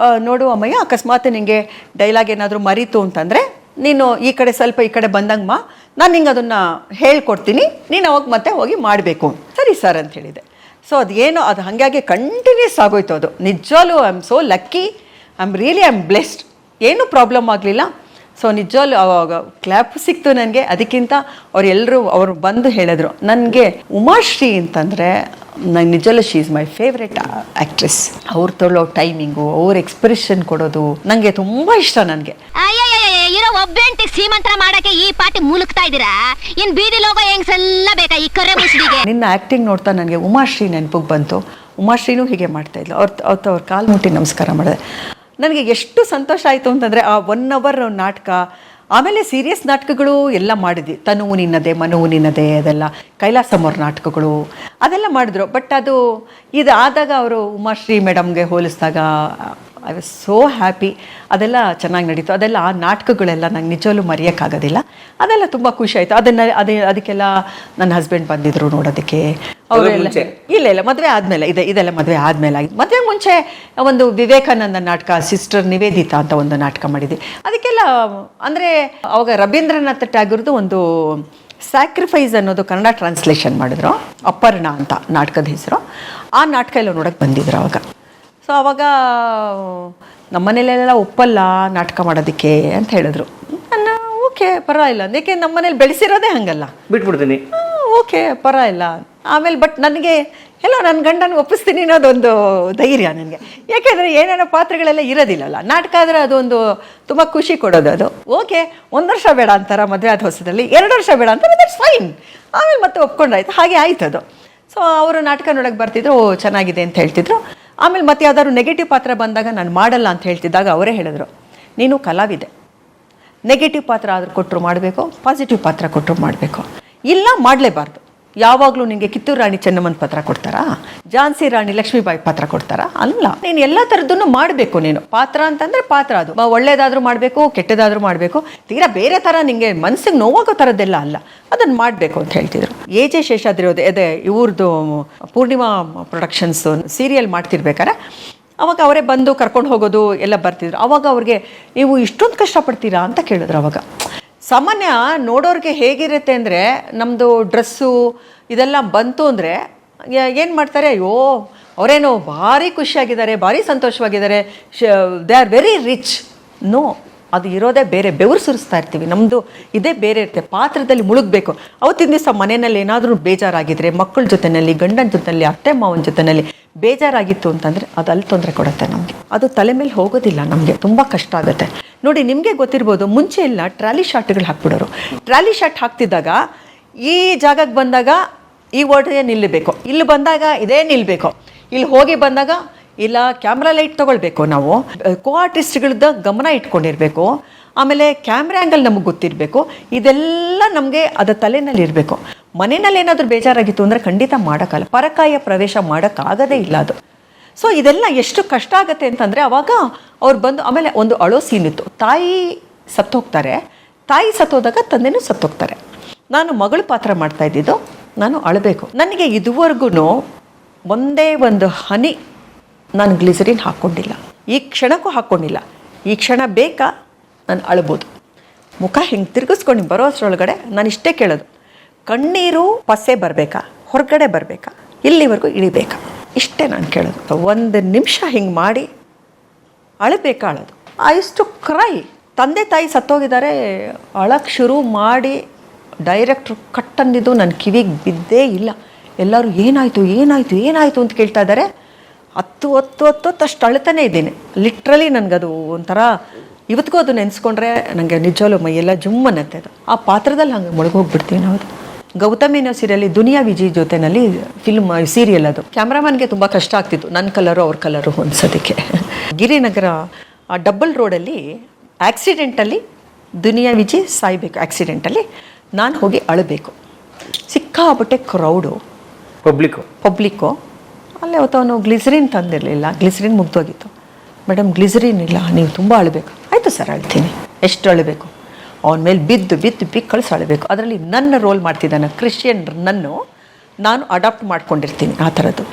ನೋಡು ಅಮ್ಮಯ್ಯ, ಅಕಸ್ಮಾತ್ ನಿನಗೆ ಡೈಲಾಗ್ ಏನಾದರೂ ಮರೀತು ಅಂತಂದರೆ ನೀನು ಈ ಕಡೆ ಸ್ವಲ್ಪ ಈ ಕಡೆ ಬಂದಂಗಮ್ಮ, ನಾನು ನಿಂಗೆ ಅದನ್ನು ಹೇಳ್ಕೊಡ್ತೀನಿ, ನೀನು ಅವಾಗ ಮತ್ತೆ ಹೋಗಿ ಮಾಡಬೇಕು. ಸರಿ ಸರ್ ಅಂತ ಹೇಳಿದೆ. ಸೊ ಅದೇನೋ ಅದು ಹಾಗಾಗಿ ಕಂಟಿನ್ಯೂಸ್ ಆಗೋಯ್ತು. ಅದು ನಿಜವಾಗ್ಲೂ I am so lucky, I am blessed. ಏನೂ ಪ್ರಾಬ್ಲಮ್ ಆಗಲಿಲ್ಲ. ಸೊ ನಿಜವಾಗ್ಲೂ ಅವಾಗ ಕ್ಲಾಪ್ ಸಿಕ್ತು ನನಗೆ. ಅದಕ್ಕಿಂತ ಅವ್ರು ಬಂದು ಹೇಳಿದ್ರು ನನಗೆ, ಉಮಾಶ್ರೀ ಅಂತಂದರೆ ನಂಗೆ ನಿಜವಲ್ಲೂ she is my favourite actress. ಅವ್ರು ತೊಗೊಳ್ಳೋ ಟೈಮಿಂಗು, ಅವ್ರ ಎಕ್ಸ್ಪ್ರೆಷನ್ ಕೊಡೋದು ನನಗೆ ತುಂಬ ಇಷ್ಟ. ನನಗೆ ಇರೋ ಒಬ್ಬೆಂಟಿ ಸೀಮಂತರ ಮಾಡಕ್ಕೆ ಈ ಪಾಟಿ ಮುಳುಕ್ತಾ ಇದ್ದೀರಾ, ಇನ್ ಬೀದಿ ಲೋಗ ಹೆಂಗ್ಸೆಲ್ಲ ಬೇಕಾ ಈ ಕರೆ ಮುಸ್ಲಿಗೆ. ನಿನ್ನ ಆ್ಯಕ್ಟಿಂಗ್ ನೋಡ್ತಾ ನನಗೆ ಉಮಾಶ್ರೀ ನೆನಪಿಗೆ ಬಂತು. ಉಮಾಶ್ರೀನೂ ಹೀಗೆ ಮಾಡ್ತಾಯಿದ್ಲು. ಅವ್ರ ಕಾಲು ಮುಟ್ಟಿ ನಮಸ್ಕಾರ ಮಾಡಿದೆ. ನನಗೆ ಎಷ್ಟು ಸಂತೋಷ ಆಯಿತು ಅಂತಂದರೆ ಆ 1 hour ನಾಟಕ, ಆಮೇಲೆ ಸೀರಿಯಸ್ ನಾಟಕಗಳು ಎಲ್ಲ ಮಾಡಿದ್ವಿ. ತನುವು ನಿನ್ನದೆ ಮನುವು ನಿನ್ನದೆ, ಅದೆಲ್ಲ ಕೈಲಾಸಮ್ಮವ್ರ ನಾಟಕಗಳು ಅದೆಲ್ಲ ಮಾಡಿದ್ರು. ಬಟ್ ಅದು ಇದು ಆದಾಗ ಅವರು ಉಮಾಶ್ರೀ ಮೇಡಮ್ಗೆ ಹೋಲಿಸಿದಾಗ ಐ ವಾಸ್ ಸೋ ಹ್ಯಾಪಿ. ಅದೆಲ್ಲ ಚೆನ್ನಾಗಿ ನಡೀತು. ಅದೆಲ್ಲ ಆ ನಾಟಕಗಳೆಲ್ಲ ನಂಗೆ ನಿಜವಲ್ಲೂ ಮರೆಯೋಕ್ಕಾಗೋದಿಲ್ಲ. ಅದೆಲ್ಲ ತುಂಬ ಖುಷಿ ಆಯಿತು. ಅದಕ್ಕೆಲ್ಲ ನನ್ನ ಹಸ್ಬೆಂಡ್ ಬಂದಿದ್ರು ನೋಡೋದಕ್ಕೆ. ಅವರೆಲ್ಲ ಇಲ್ಲ ಮದುವೆ ಆದಮೇಲೆ ಇದೆಲ್ಲ ಮದುವೆ ಆದಮೇಲೆ ಆಗಿದ್ದು. ಮದುವೆ ಮುಂಚೆ ಒಂದು ವಿವೇಕಾನಂದ ನಾಟಕ, ಸಿಸ್ಟರ್ ನಿವೇದಿತಾ ಅಂತ ಒಂದು ನಾಟಕ ಮಾಡಿದ್ವಿ. ಅದಕ್ಕೆಲ್ಲ ಅಂದರೆ ಅವಾಗ ರವೀಂದ್ರನಾಥ್ ಟ್ಯಾಗೂರ್ದು ಒಂದು ಸ್ಯಾಕ್ರಿಫೈಸ್ ಅನ್ನೋದು ಕನ್ನಡ ಟ್ರಾನ್ಸ್ಲೇಷನ್ ಮಾಡಿದ್ರು, ಅಪರ್ಣ ಅಂತ ನಾಟಕದ ಹೆಸರು. ಆ ನಾಟಕ ಎಲ್ಲ ನೋಡೋಕ್ಕೆ ಬಂದಿದ್ರು ಅವಾಗ. ಸೊ ಅವಾಗ ನಮ್ಮ ಮನೇಲೆಲ್ಲ ಒಪ್ಪಲ್ಲ ನಾಟಕ ಮಾಡೋದಕ್ಕೆ ಅಂತ ಹೇಳಿದ್ರು. ನಾನು ಓಕೆ ಪರವಾಗಿಲ್ಲ, ಯಾಕೆ ನಮ್ಮ ಮನೇಲಿ ಬೆಳೆಸಿರೋದೇ ಹಾಗಲ್ಲ, ಬಿಟ್ಬಿಡ್ತೀನಿ, ಓಕೆ ಪರವಾಗಿಲ್ಲ. ಆಮೇಲೆ ಬಟ್ ನನಗೆ ಎಲ್ಲೋ ನನ್ನ ಗಂಡನ ಒಪ್ಪಿಸ್ತೀನಿ ಅನ್ನೋದೊಂದು ಧೈರ್ಯ ನನಗೆ. ಯಾಕೆಂದರೆ ಏನೇನೋ ಪಾತ್ರಗಳೆಲ್ಲ ಇರೋದಿಲ್ಲಲ್ಲ. ನಾಟಕ ಆದರೆ ಅದೊಂದು ತುಂಬ ಖುಷಿ ಕೊಡೋದು. ಅದು ಓಕೆ 1 ವರ್ಷ ಬೇಡ ಅಂತಾರೆ ಮದುವೆ ಆದ ಹೊಸದಲ್ಲಿ, 2 ವರ್ಷ ಬೇಡ ಅಂತಾರೆ, ದಟ್ಸ್ ಫೈನ್. ಆಮೇಲೆ ಮತ್ತೆ ಒಪ್ಕೊಂಡಾಯ್ತು, ಹಾಗೆ ಆಯ್ತು ಅದು. ಸೊ ಅವರು ನಾಟಕ ನೋಡೋಕ್ಕೆ ಬರ್ತಿದ್ರು, ಓ ಚೆನ್ನಾಗಿದೆ ಅಂತ ಹೇಳ್ತಿದ್ರು. ಆಮೇಲೆ ಮತ್ತೆ ಯಾವ್ದಾದ್ರು ನೆಗೆಟಿವ್ ಪಾತ್ರ ಬಂದಾಗ ನಾನು ಮಾಡಲ್ಲ ಅಂತ ಹೇಳ್ತಿದ್ದಾಗ ಅವರೇ ಹೇಳಿದ್ರು, ನೀನು ಕಲಾವಿದೆ, ನೆಗೆಟಿವ್ ಪಾತ್ರ ಆದರೂ ಕೊಟ್ಟರು ಮಾಡಬೇಕು, ಪಾಸಿಟಿವ್ ಪಾತ್ರ ಕೊಟ್ಟರು ಮಾಡಬೇಕು, ಇಲ್ಲ ಮಾಡಲೇಬಾರ್ದು. ಯಾವಾಗಲೂ ನಿನಗೆ ಕಿತ್ತೂರು ರಾಣಿ ಚೆನ್ನಮ್ಮನ ಪಾತ್ರ ಕೊಡ್ತಾರಾ, ಝಾನ್ಸಿ ರಾಣಿ ಲಕ್ಷ್ಮೀಬಾಯಿ ಪಾತ್ರ ಕೊಡ್ತಾರಾ? ಅಲ್ಲ, ನೀನು ಎಲ್ಲ ಥರದ್ದನ್ನು ಮಾಡಬೇಕು. ನೀನು ಪಾತ್ರ ಅಂತಂದರೆ ಪಾತ್ರ, ಅದು ಒಳ್ಳೇದಾದರೂ ಮಾಡಬೇಕು, ಕೆಟ್ಟದಾದರೂ ಮಾಡಬೇಕು. ತೀರಾ ಬೇರೆ ಥರ ನಿಮಗೆ ಮನಸ್ಸಿಗೆ ನೋವಾಗೋ ಥರದ್ದೆಲ್ಲ ಅಲ್ಲ, ಅದನ್ನು ಮಾಡಬೇಕು ಅಂತ ಹೇಳ್ತಿದ್ರು. ಎ ಜೆ ಶೇಷಾದ್ರಿ ಅದೇ ಇವ್ರದ್ದು ಪೂರ್ಣಿಮಾ ಪ್ರೊಡಕ್ಷನ್ಸು ಸೀರಿಯಲ್ ಮಾಡ್ತಿರ್ಬೇಕಾರೆ ಅವಾಗ ಅವರೇ ಬಂದು ಕರ್ಕೊಂಡು ಹೋಗೋದು ಎಲ್ಲ ಬರ್ತಿದ್ರು. ಅವಾಗ ಅವ್ರಿಗೆ ನೀವು ಇಷ್ಟೊಂದು ಕಷ್ಟಪಡ್ತೀರಾ ಅಂತ ಕೇಳಿದ್ರು. ಅವಾಗ ಸಾಮಾನ್ಯ ನೋಡೋರಿಗೆ ಹೇಗಿರುತ್ತೆ ಅಂದರೆ, ನಮ್ಮದು ಡ್ರೆಸ್ಸು ಇದೆಲ್ಲ ಬಂತು ಅಂದರೆ ಏನು ಮಾಡ್ತಾರೆ, ಅಯ್ಯೋ ಅವರೇನೋ ಭಾರಿ ಖುಷಿಯಾಗಿದ್ದಾರೆ, ಭಾರಿ ಸಂತೋಷವಾಗಿದ್ದಾರೆ, they are very rich. No, ಅದು ಇರೋದೇ ಬೇರೆ. ಬೆವರು ಸುರಿಸ್ತಾ ಇರ್ತೀವಿ, ನಮ್ಮದು ಇದೇ ಬೇರೆ ಇರುತ್ತೆ. ಪಾತ್ರದಲ್ಲಿ ಮುಳುಗಬೇಕು. ಅವತ್ತಿನ ದಿವಸ ಮನೆಯಲ್ಲಿ ಏನಾದರೂ ಬೇಜಾರಾಗಿದ್ದರೆ, ಮಕ್ಕಳ ಜೊತೆಯಲ್ಲಿ, ಗಂಡನ ಜೊತೆಯಲ್ಲಿ, ಅತ್ತೆ ಮಾವನ ಜೊತೆಯಲ್ಲಿ ಬೇಜಾರಾಗಿತ್ತು ಅಂತಂದರೆ ಅದು ಅಲ್ಲಿ ತೊಂದರೆ ಕೊಡುತ್ತೆ ನಮಗೆ. ಅದು ತಲೆ ಮೇಲೆ ಹೋಗೋದಿಲ್ಲ, ನಮಗೆ ತುಂಬ ಕಷ್ಟ ಆಗುತ್ತೆ. ನೋಡಿ, ನಿಮಗೆ ಗೊತ್ತಿರ್ಬೋದು, ಮುಂಚೆ ಎಲ್ಲ ಟ್ರಾಲಿ ಶಾಟ್ಗಳು ಹಾಕ್ಬಿಡೋರು. ಟ್ರಾಲಿ ಶಾಟ್ ಹಾಕ್ತಿದ್ದಾಗ ಈ ಜಾಗಕ್ಕೆ ಬಂದಾಗ ಈ ಓಟೇ ನಿಲ್ಲಬೇಕು, ಇಲ್ಲಿ ಬಂದಾಗ ಇದೇ ನಿಲ್ಲಬೇಕು, ಇಲ್ಲಿ ಹೋಗಿ ಬಂದಾಗ ಇಲ್ಲ ಕ್ಯಾಮ್ರಾ ಲೈಟ್ ತೊಗೊಳ್ಬೇಕು. ನಾವು ಕೋ ಆರ್ಟಿಸ್ಟ್ಗಳದ್ದ ಗಮನ ಇಟ್ಕೊಂಡಿರಬೇಕು. ಆಮೇಲೆ ಕ್ಯಾಮ್ರಾ ಆ್ಯಂಗಲ್ ನಮಗೆ ಗೊತ್ತಿರಬೇಕು. ಇದೆಲ್ಲ ನಮಗೆ ಅದು ತಲೆಯಲ್ಲಿ ಇರಬೇಕು. ಮನೆಯಲ್ಲಿ ಏನಾದರೂ ಬೇಜಾರಾಗಿತ್ತು ಅಂದರೆ ಖಂಡಿತ ಮಾಡೋಕ್ಕಲ್ಲ, ಪರಕಾಯ ಪ್ರವೇಶ ಮಾಡೋಕ್ಕಾಗದೇ ಇಲ್ಲ ಅದು. ಸೊ ಇದೆಲ್ಲ ಎಷ್ಟು ಕಷ್ಟ ಆಗುತ್ತೆ ಅಂತಂದರೆ ಅವಾಗ ಅವ್ರು ಬಂದು, ಆಮೇಲೆ ಒಂದು ಅಳೋ ಸೀನಿತ್ತು. ತಾಯಿ ಸತ್ತೋಗ್ತಾರೆ, ತಾಯಿ ಸತ್ತೋದಾಗ ತಂದೆನೂ ಸತ್ತೋಗ್ತಾರೆ. ನಾನು ಮಗಳು ಪಾತ್ರ ಮಾಡ್ತಾಯಿದ್ದಿದ್ದು, ನಾನು ಅಳಬೇಕು. ನನಗೆ ಇದುವರೆಗೂ ಒಂದೇ ಒಂದು ಹನಿ ನಾನು ಗ್ಲಿಸರಿನ್ ಹಾಕ್ಕೊಂಡಿಲ್ಲ, ಈ ಕ್ಷಣಕ್ಕೂ ಹಾಕ್ಕೊಂಡಿಲ್ಲ. ಈ ಕ್ಷಣ ಬೇಕಾ ನಾನು ಅಳ್ಬೋದು. ಮುಖ ಹಿಂಗೆ ತಿರುಗಿಸ್ಕೊಂಡು ಬರೋ ಅಷ್ಟರೊಳಗಡೆ ನಾನು ಇಷ್ಟೇ ಕೇಳೋದು, ಕಣ್ಣೀರು ಪಸೆ ಬರಬೇಕಾ, ಹೊರಗಡೆ ಬರಬೇಕಾ, ಇಲ್ಲಿವರೆಗೂ ಇಳಿಬೇಕಾ, ಇಷ್ಟೇ ನಾನು ಕೇಳೋದು. 1 ನಿಮಿಷ ಹಿಂಗೆ ಮಾಡಿ ಅಳಬೇಕಾ, ಅಳೋದು. I use to cry. ತಂದೆ ತಾಯಿ ಸತ್ತೋಗಿದ್ದಾರೆ, ಅಳಕ್ಕೆ ಶುರು ಮಾಡಿ ಡೈರೆಕ್ಟ್ರು ಕಟ್ಟಂದಿದ್ದು ನನ್ನ ಕಿವಿಗೆ ಬಿದ್ದೇ ಇಲ್ಲ. ಎಲ್ಲರೂ ಏನಾಯಿತು ಏನಾಯಿತು ಏನಾಯಿತು ಅಂತ ಕೇಳ್ತಾ ಇದ್ದಾರೆ. 10 ಅಷ್ಟು ಅಳ್ತಾನೆ ಇದ್ದೀನಿ. ಲಿಟ್ರಲಿ ನನಗದು ಒಂಥರ ಇವತ್ತಿಗೂ ಅದು ನೆನೆಸ್ಕೊಂಡ್ರೆ ನನಗೆ ನಿಜವಲ್ಲೂ ಮೈಯೆಲ್ಲ ಜುಮ್ಮನ್ನತ್ತೆ. ಅದು ಆ ಪಾತ್ರದಲ್ಲಿ ಹಂಗೆ ಮುಳುಗೋಗ್ಬಿಡ್ತೀವಿ ನಾವು. ಗೌತಮಿ ಅನ್ನೋ ಸೀರಿಯಲಿ ದುನಿಯಾ ವಿಜಯ್ ಜೊತೆನಲ್ಲಿ ಸೀರಿಯಲ್ ಅದು. ಕ್ಯಾಮ್ರಾಮನ್ಗೆ ತುಂಬ ಕಷ್ಟ ಆಗ್ತಿತ್ತು ನನ್ನ ಕಲರು ಅವ್ರ ಕಲರು ಹೊಂದಿಸೋದಕ್ಕೆ. ಗಿರಿನಗರ ಆ ಡಬಲ್ ರೋಡಲ್ಲಿ ಆಕ್ಸಿಡೆಂಟಲ್ಲಿ ದುನಿಯಾ ವಿಜಯ್ ಸಾಯ್ಬೇಕು. ಆಕ್ಸಿಡೆಂಟಲ್ಲಿ ನಾನು ಹೋಗಿ ಅಳಬೇಕು. ಸಿಕ್ಕಾಬಿಟ್ಟೆ ಕ್ರೌಡು, ಪಬ್ಲಿಕ್ಕು. ಅಲ್ಲೇ ಅವನು ಗ್ಲಿಸರಿನ್ ತಂದಿರಲಿಲ್ಲ, ಗ್ಲಿಸರಿನ್ ಮುಗ್ದೋಗಿತ್ತು. ಮೇಡಮ್ ಗ್ಲಿಸರಿನ್ ಇಲ್ಲ, ನೀವು ತುಂಬ ಅಳಬೇಕು. ಆಯಿತು ಸರ್, ಅಳ್ತೀನಿ. ಎಷ್ಟು ಅಳಬೇಕು? ಅವನ ಮೇಲೆ ಬಿದ್ದು ಕಳಿಸಿ ಅಳಬೇಕು. ಅದರಲ್ಲಿ ನನ್ನ ರೋಲ್ ಮಾಡ್ತಿದ್ದಾನೆ ಕ್ರಿಶ್ಚಿಯನ್, ನಾನು ಅಡಾಪ್ಟ್ ಮಾಡ್ಕೊಂಡಿರ್ತೀನಿ ಆ ಥರದ್ದು.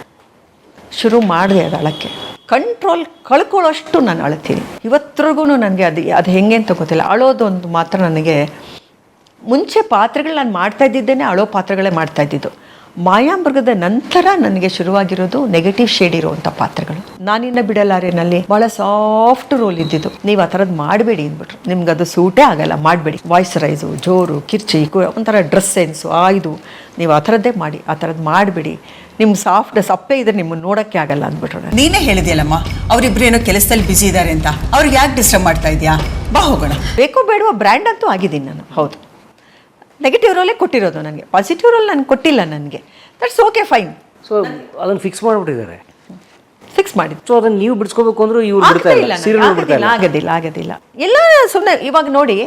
ಶುರು ಮಾಡಿದೆ ಅದು ಅಳಕ್ಕೆ. ಕಂಟ್ರೋಲ್ ಕಳ್ಕೊಳ್ಳೋಷ್ಟು ನಾನು ಅಳ್ತೀನಿ. ಇವತ್ತರೆಗೂ ನನಗೆ ಅದು ಹೆಂಗೆ ಅಂತ ಗೊತ್ತಿಲ್ಲ. ಅಳೋದು ಒಂದು ಮಾತ್ರ ನನಗೆ, ಮುಂಚೆ ಪಾತ್ರಗಳು ನಾನು ಮಾಡ್ತಾಯಿದ್ದೇನೆ, ಅಳೋ ಪಾತ್ರಗಳೇ ಮಾಡ್ತಾಯಿದ್ದಿದ್ದು. ಮಾಯಾಮೃಗದ ನಂತರ ನನಗೆ ಶುರುವಾಗಿರೋದು ನೆಗೆಟಿವ್ ಶೇಡ್ ಇರುವಂಥ ಪಾತ್ರಗಳು. ನಾನಿನ್ನ ಬಿಡಲಾರೆನಲ್ಲಿ ಭಾಳ ಸಾಫ್ಟ್ ರೋಲ್ ಇದ್ದಿದ್ದು. ನೀವು ಆ ಥರದ್ದು ಮಾಡಬೇಡಿ ಅಂದ್ಬಿಟ್ರು. ನಿಮ್ಗೆ ಅದು ಸೂಟೇ ಆಗಲ್ಲ, ಮಾಡಬೇಡಿ. ವಾಯ್ಸ್ ರೈಸು, ಜೋರು, ಕಿರ್ಚಿ, ಒಂಥರ ಡ್ರೆಸ್ ಸೆನ್ಸು, ಇದು ನೀವು ಆ ಥರದ್ದೇ ಮಾಡಿ, ಆ ಥರದ್ದು ಮಾಡಬೇಡಿ. ನಿಮ್ಮ ಸಾಫ್ಟ್ ಸಪ್ಪೆ ಇದ್ರೆ ನಿಮ್ಮನ್ನು ನೋಡೋಕ್ಕೆ ಆಗಲ್ಲ ಅಂದ್ಬಿಟ್ರು. ನೀನೇ ಹೇಳಿದೆಯಲ್ಲಮ್ಮ, ಅವರಿಬ್ರು ಏನೋ ಕೆಲಸದಲ್ಲಿ ಬಿಸಿ ಇದ್ದಾರೆ ಅಂತ. ಅವ್ರಿಗೆ ಯಾಕೆ ಡಿಸ್ಟರ್ಬ್ ಮಾಡ್ತಾ ಇದೆಯಾ? ಬಾ ಹೋಗೋಣ. ಬೇಕೋ ಬೇಡವೋ ಬ್ರ್ಯಾಂಡ್ ಅಂತೂ ಆಗಿದ್ದೀನಿ ನಾನು. ಹೌದು, ನೆಗೆಟಿವ್ ರೋಲೇ ಕೊಟ್ಟಿರೋದು ನನಗೆ, ಪಾಸಿಟಿವ್ ರೋಲ್ ನನಗೆ ಕೊಟ್ಟಿಲ್ಲ ನನಗೆ. That's okay, fine. ಸೊ ಅದನ್ನು ಫಿಕ್ಸ್ ಮಾಡಿಬಿಟ್ಟಿದ್ದಾರೆ. ಫಿಕ್ಸ್ ಮಾಡಿದ್ದು. ಸೊ ಅದನ್ನ ನೀವು ಬಿಡಿಸ್ಕೋಬೇಕು ಅಂದ್ರೂ ಇವ್ರು ಬಿಡ್ತಾ ಆಗ್ತಾ ಇಲ್ಲ, ಇಲ್ಲ ಸೀರಿಯಲ್ ನನಗೆ, ಬಿಡ್ತಾ ಇಲ್ಲ. ಆಗೋದಿಲ್ಲ ಎಲ್ಲ ಸುಮ್ಮನೆ. ಇವಾಗ ನೋಡಿ,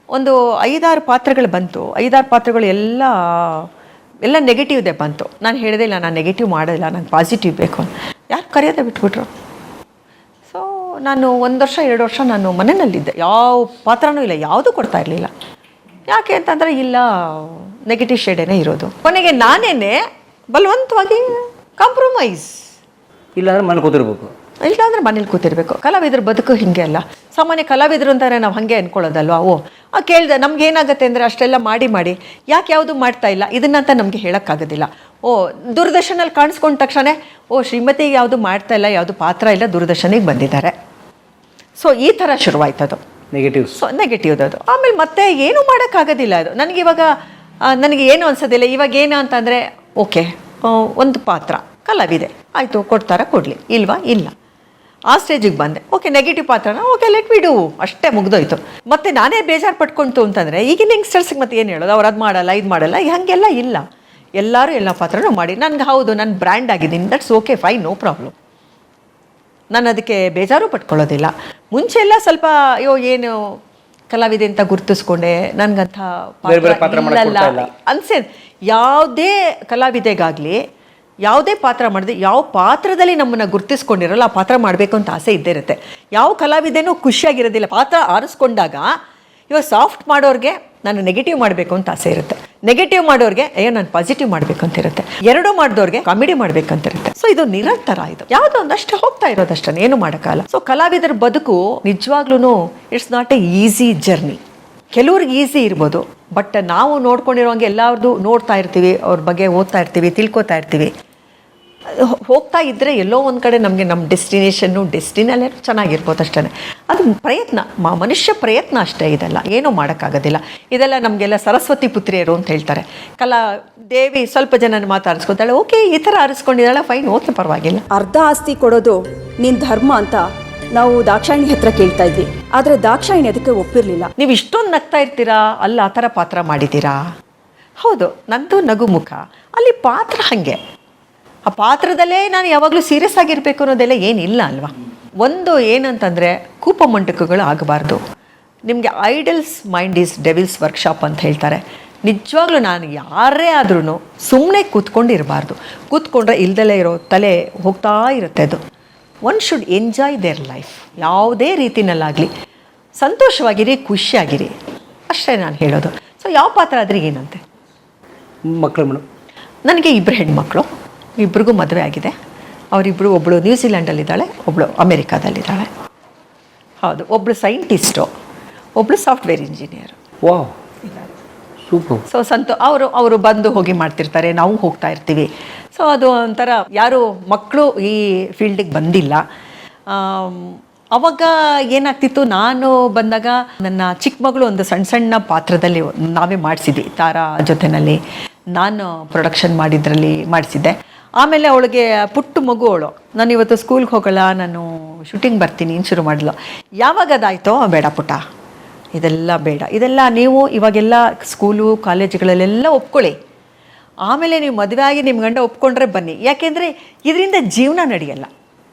ಒಂದು 5-6 ಪಾತ್ರಗಳು ಬಂತು, 5-6 ಪಾತ್ರಗಳು ಎಲ್ಲ ನೆಗೆಟಿವ್ದೇ ಬಂತು. ನಾನು ಹೇಳಿದೆ ಇಲ್ಲ, ನಾನು ನೆಗೆಟಿವ್ ಮಾಡೋದಿಲ್ಲ, ನಂಗೆ ಪಾಸಿಟಿವ್ ಬೇಕು ಅಂತ. ಯಾರು ಕರೆಯೋದೇ ಬಿಟ್ಬಿಟ್ರು. ಸೊ ನಾನು 1 ವರ್ಷ 2 ವರ್ಷ ನಾನು ಮನೆಯಲ್ಲಿದ್ದೆ, ಯಾವ ಪಾತ್ರನೂ ಇಲ್ಲ, ಯಾವುದೂ ಕೊಡ್ತಾ ಇರಲಿಲ್ಲ. ಯಾಕೆ ಅಂತಂದರೆ ಇಲ್ಲ, ನೆಗೆಟಿವ್ ಶೇಡೇನೇ ಇರೋದು. ಕೊನೆಗೆ ನಾನೇನೆ ಬಲವಂತವಾಗಿ ಕಾಂಪ್ರಮೈಸ್. ಇಲ್ಲಾಂದ್ರೆ ಮನೆ ಕೂತಿರ್ಬೇಕು, ಇಲ್ಲಾಂದ್ರೆ ಮನೇಲಿ ಕೂತಿರ್ಬೇಕು. ಕಲಾವಿದ್ರ ಬದುಕು ಹಿಂಗೆ ಅಲ್ಲ. ಸಾಮಾನ್ಯ ಕಲಾವಿದರು ಅಂತಾರೆ ನಾವು ಹಾಗೆ ಅನ್ಕೊಳ್ಳೋದಲ್ವಾ. ಕೇಳಿದೆ, ನಮ್ಗೆ ಏನಾಗುತ್ತೆ ಅಂದರೆ ಅಷ್ಟೆಲ್ಲ ಮಾಡಿ ಯಾಕೆ ಯಾವುದು ಮಾಡ್ತಾ ಇಲ್ಲ ಇದನ್ನಂತ ನಮಗೆ ಹೇಳೋಕ್ಕಾಗೋದಿಲ್ಲ. ದೂರದರ್ಶನಲ್ಲಿ ಕಾಣಿಸ್ಕೊಂಡ ತಕ್ಷಣ ಶ್ರೀಮತಿಗೆ ಯಾವುದು ಮಾಡ್ತಾ ಇಲ್ಲ, ಯಾವುದು ಪಾತ್ರ ಇಲ್ಲ, ದೂರದರ್ಶನಿಗೆ ಬಂದಿದ್ದಾರೆ. ಸೊ ಈ ಥರ ಶುರುವಾಯ್ತದು ನೆಗೆಟಿವ್ಸ್. ಸೊ ನೆಗೆಟಿವ್ದದು. ಆಮೇಲೆ ಮತ್ತೆ ಏನೂ ಮಾಡೋಕ್ಕಾಗೋದಿಲ್ಲ ಅದು. ನನಗೆ ಏನು ಅನ್ಸೋದಿಲ್ಲ. ಇವಾಗ ಏನು ಅಂತಂದರೆ ಓಕೆ, ಒಂದು ಪಾತ್ರ ಕಲಾವಿದೆ ಆಯಿತು, ಕೊಡಲಿ, ಇಲ್ವಾ ಇಲ್ಲ. ಆ ಸ್ಟೇಜಿಗೆ ಬಂದೆ, ಓಕೆ ನೆಗೆಟಿವ್ ಪಾತ್ರನ ಓಕೆ ಲೆಟ್ ವಿ ಡೂ, ಅಷ್ಟೇ ಮುಗ್ದೋಯ್ತು. ಮತ್ತೆ ನಾನೇ ಬೇಜಾರು ಪಟ್ಕೊಂತು ಅಂತಂದರೆ ಈಗಿನ ಯಂಗ್ಸ್ಟರ್ಸ್ಗೆ ಮತ್ತೆ ಏನು ಹೇಳೋದು, ಅವ್ರು ಅದು ಮಾಡಲ್ಲ ಇದು ಮಾಡಲ್ಲ, ಹಾಗೆಲ್ಲ ಇಲ್ಲ. ಎಲ್ಲರೂ ಎಲ್ಲ ಪಾತ್ರನೂ ಮಾಡಿ ನನಗೆ ಹೌದು ನಾನು ಬ್ರ್ಯಾಂಡ್ ಆಗಿದ್ದೀನಿ, that's okay fine, no problem. ನಾನು ಅದಕ್ಕೆ ಬೇಜಾರು ಪಟ್ಕೊಳ್ಳೋದಿಲ್ಲ. ಮುಂಚೆ ಎಲ್ಲ ಸ್ವಲ್ಪ ಏನು ಕಲಾವಿದೆ ಅಂತ ಗುರುತಿಸ್ಕೊಂಡೆ, ನನಗಂಥ ಬೇರೆ ಪಾತ್ರ ಮಾಡಕ್ಕೆ ಕೊಡ್ತಾ ಇಲ್ಲ ಅನ್ಸೇದು. ಯಾವುದೇ ಕಲಾವಿದೆಗಾಗಲಿ ಯಾವುದೇ ಪಾತ್ರ ಮಾಡಿದೆ, ಯಾವ ಪಾತ್ರದಲ್ಲಿ ನಮ್ಮನ್ನು ಗುರುತಿಸ್ಕೊಂಡಿರಲ್ಲ ಆ ಪಾತ್ರ ಮಾಡಬೇಕು ಅಂತ ಆಸೆ ಇದ್ದೇ ಇರುತ್ತೆ. ಯಾವ ಕಲಾವಿದೆನೂ ಖುಷಿಯಾಗಿರೋದಿಲ್ಲ ಪಾತ್ರ ಆರಿಸ್ಕೊಂಡಾಗ. ಇವಾಗ ಸಾಫ್ಟ್ ಮಾಡೋರಿಗೆ ನಾನು ನೆಗೆಟಿವ್ ಮಾಡಬೇಕು ಅಂತ ಆಸೆ ಇರುತ್ತೆ, ನೆಗೆಟಿವ್ ಮಾಡೋರಿಗೆ ನಾನು ಪಾಸಿಟಿವ್ ಮಾಡಬೇಕು ಅಂತ ಇರುತ್ತೆ, ಎರಡೂ ಮಾಡಿದವ್ರಿಗೆ ಕಾಮಿಡಿ ಮಾಡಬೇಕಂತ ಇರುತ್ತೆ. ಸೊ ಇದು ನಿರಂತರ, ಇದು ಯಾವುದೋ ಒಂದಷ್ಟು ಹೋಗ್ತಾ ಇರೋದಷ್ಟೇ, ಏನು ಮಾಡೋಕ್ಕಾಗಲ್ಲ. ಸೊ ಕಲಾವಿದರ ಬದುಕು ನಿಜವಾಗ್ಲೂ it's not A easy journey. ಕೆಲವ್ರಿಗೆ ಈಸಿ ಇರ್ಬೋದು, ಬಟ್ ನಾವು ನೋಡ್ಕೊಂಡಿರೋಂಗೆ ಎಲ್ಲರದು ನೋಡ್ತಾ ಇರ್ತೀವಿ, ಅವ್ರ ಬಗ್ಗೆ ಓದ್ತಾ ಇರ್ತೀವಿ, ತಿಳ್ಕೊತಾ ಇರ್ತೀವಿ. ಹೋಗ್ತಾ ಇದ್ದರೆ ಎಲ್ಲೋ ಒಂದು ಕಡೆ ನಮಗೆ ನಮ್ಮ ಡೆಸ್ಟಿನಲ್ಲೇ ಚೆನ್ನಾಗಿರ್ಬೋದು ಅಷ್ಟೇ. ಅದು ಪ್ರಯತ್ನ, ಮನುಷ್ಯ ಪ್ರಯತ್ನ ಅಷ್ಟೇ. ಇದೆಲ್ಲ ಏನೂ ಮಾಡೋಕ್ಕಾಗೋದಿಲ್ಲ. ಇದೆಲ್ಲ ನಮಗೆಲ್ಲ ಸರಸ್ವತಿ ಪುತ್ರಿಯರು ಅಂತ ಹೇಳ್ತಾರೆ. ದೇವಿ ಸ್ವಲ್ಪ ಜನನ ಮಾತು ಆರಿಸ್ಕೊತಾಳೆ, ಓಕೆ ಈ ಥರ ಆರಿಸ್ಕೊಂಡಿದ್ದಾಳೆ, ಫೈನ್, ಓಕೆ ಪರವಾಗಿಲ್ಲ. ಅರ್ಧ ಆಸ್ತಿ ಕೊಡೋದು ನಿನ್ ಧರ್ಮ ಅಂತ ನಾವು ದಾಕ್ಷಾಯಿಣಿ ಹತ್ರ ಕೇಳ್ತಾ ಇದ್ವಿ. ಆದ್ರೆ ದಾಕ್ಷಾಯಿಣಿ ಅದಕ್ಕೆ ಒಪ್ಪಿರ್ಲಿಲ್ಲ. ನೀವು ಇಷ್ಟೊಂದು ನಗ್ತಾ ಇರ್ತೀರಾ, ಅಲ್ಲಿ ಆ ಥರ ಪಾತ್ರ ಮಾಡಿದ್ದೀರಾ? ಹೌದು, ನಂದು ನಗುಮುಖ, ಅಲ್ಲಿ ಪಾತ್ರ ಹಾಗೆ. ಆ ಪಾತ್ರದಲ್ಲೇ ನಾನು ಯಾವಾಗಲೂ ಸೀರಿಯಸ್ ಆಗಿರಬೇಕು ಅನ್ನೋದೆಲ್ಲ ಏನಿಲ್ಲ ಅಲ್ವಾ. ಒಂದು ಏನಂತಂದರೆ ಕೂಪಮಂಟಕಗಳು ಆಗಬಾರ್ದು. ನಿಮಗೆ idols mind is devils workshop ಅಂತ ಹೇಳ್ತಾರೆ. ನಿಜವಾಗ್ಲೂ ನಾನು ಯಾರೇ ಆದ್ರೂ ಸುಮ್ಮನೆ ಕೂತ್ಕೊಂಡಿರಬಾರ್ದು. ಕೂತ್ಕೊಂಡ್ರೆ ಇಲ್ದಲೇ ಇರೋ ತಲೆ ಹೋಗ್ತಾ ಇರುತ್ತೆ. ಅದು one should enjoy their life. ಯಾವುದೇ ರೀತಿನಲ್ಲಾಗಲಿ ಸಂತೋಷವಾಗಿರಿ, ಖುಷಿಯಾಗಿರಿ, ಅಷ್ಟೇ ನಾನು ಹೇಳೋದು. ಸೊ ಯಾವ ಪಾತ್ರ ಆದ್ರೆ ಏನಂತೆ. ಮಕ್ಕಳು ಮೇಡಮ್, ನನಗೆ 2 ಹೆಣ್ಮಕ್ಳು, ಇಬ್ರಿಗೂ ಮದುವೆ ಆಗಿದೆ. ಅವರಿಬ್ಬರು, ಒಬ್ಬಳು ನ್ಯೂಜಿಲ್ಯಾಂಡಲ್ಲಿದ್ದಾಳೆ, ಒಬ್ಬಳು ಅಮೇರಿಕಾದಲ್ಲಿದ್ದಾಳೆ. ಹೌದು, ಒಬ್ಬಳು ಸೈಂಟಿಸ್ಟು, ಒಬ್ಬಳು software engineer. Wow, super. So ಅವರು ಬಂದು ಹೋಗಿ ಮಾಡ್ತಿರ್ತಾರೆ, ನಾವು ಹೋಗ್ತಾ ಇರ್ತೀವಿ. ಸೊ ಅದು ಒಂಥರ, ಯಾರು ಮಕ್ಕಳು ಈ ಫೀಲ್ಡಿಗೆ ಬಂದಿಲ್ಲ. ಅವಾಗ ಏನಾಗ್ತಿತ್ತು, ನಾನು ಬಂದಾಗ ನನ್ನ ಚಿಕ್ಕ ಮಗಳು ಒಂದು ಸಣ್ಣ ಪಾತ್ರದಲ್ಲಿ ನಾವೇ ಮಾಡಿಸಿದ್ವಿ, ತಾರಾ ಜೊತೆಯಲ್ಲಿ ನಾನು ಪ್ರೊಡಕ್ಷನ್ ಮಾಡಿಸಿದ್ದೆ. ಆಮೇಲೆ ಅವಳಿಗೆ ಪುಟ್ಟು ಮಗು, ನಾನು ಇವತ್ತು ಸ್ಕೂಲ್ಗೆ ಹೋಗಲ್ಲ, ನಾನು ಶೂಟಿಂಗ್ ಬರ್ತೀನಿ ಶುರು ಮಾಡಲು. ಯಾವಾಗ ಅದಾಯಿತೋ, ಬೇಡ ಪುಟ್ಟ, ಇದೆಲ್ಲ ಬೇಡ, ಇದೆಲ್ಲ ನೀವು ಇವಾಗೆಲ್ಲ ಸ್ಕೂಲು ಕಾಲೇಜುಗಳಲ್ಲೆಲ್ಲ ಒಪ್ಕೊಳ್ಳಿ, ಆಮೇಲೆ ನೀವು ಮದುವೆ ಆಗಿ ನಿಮ್ಮ ಗಂಡ ಒಪ್ಕೊಂಡ್ರೆ ಬನ್ನಿ. ಯಾಕೆಂದರೆ ಇದರಿಂದ ಜೀವನ ನಡೆಯಲ್ಲ.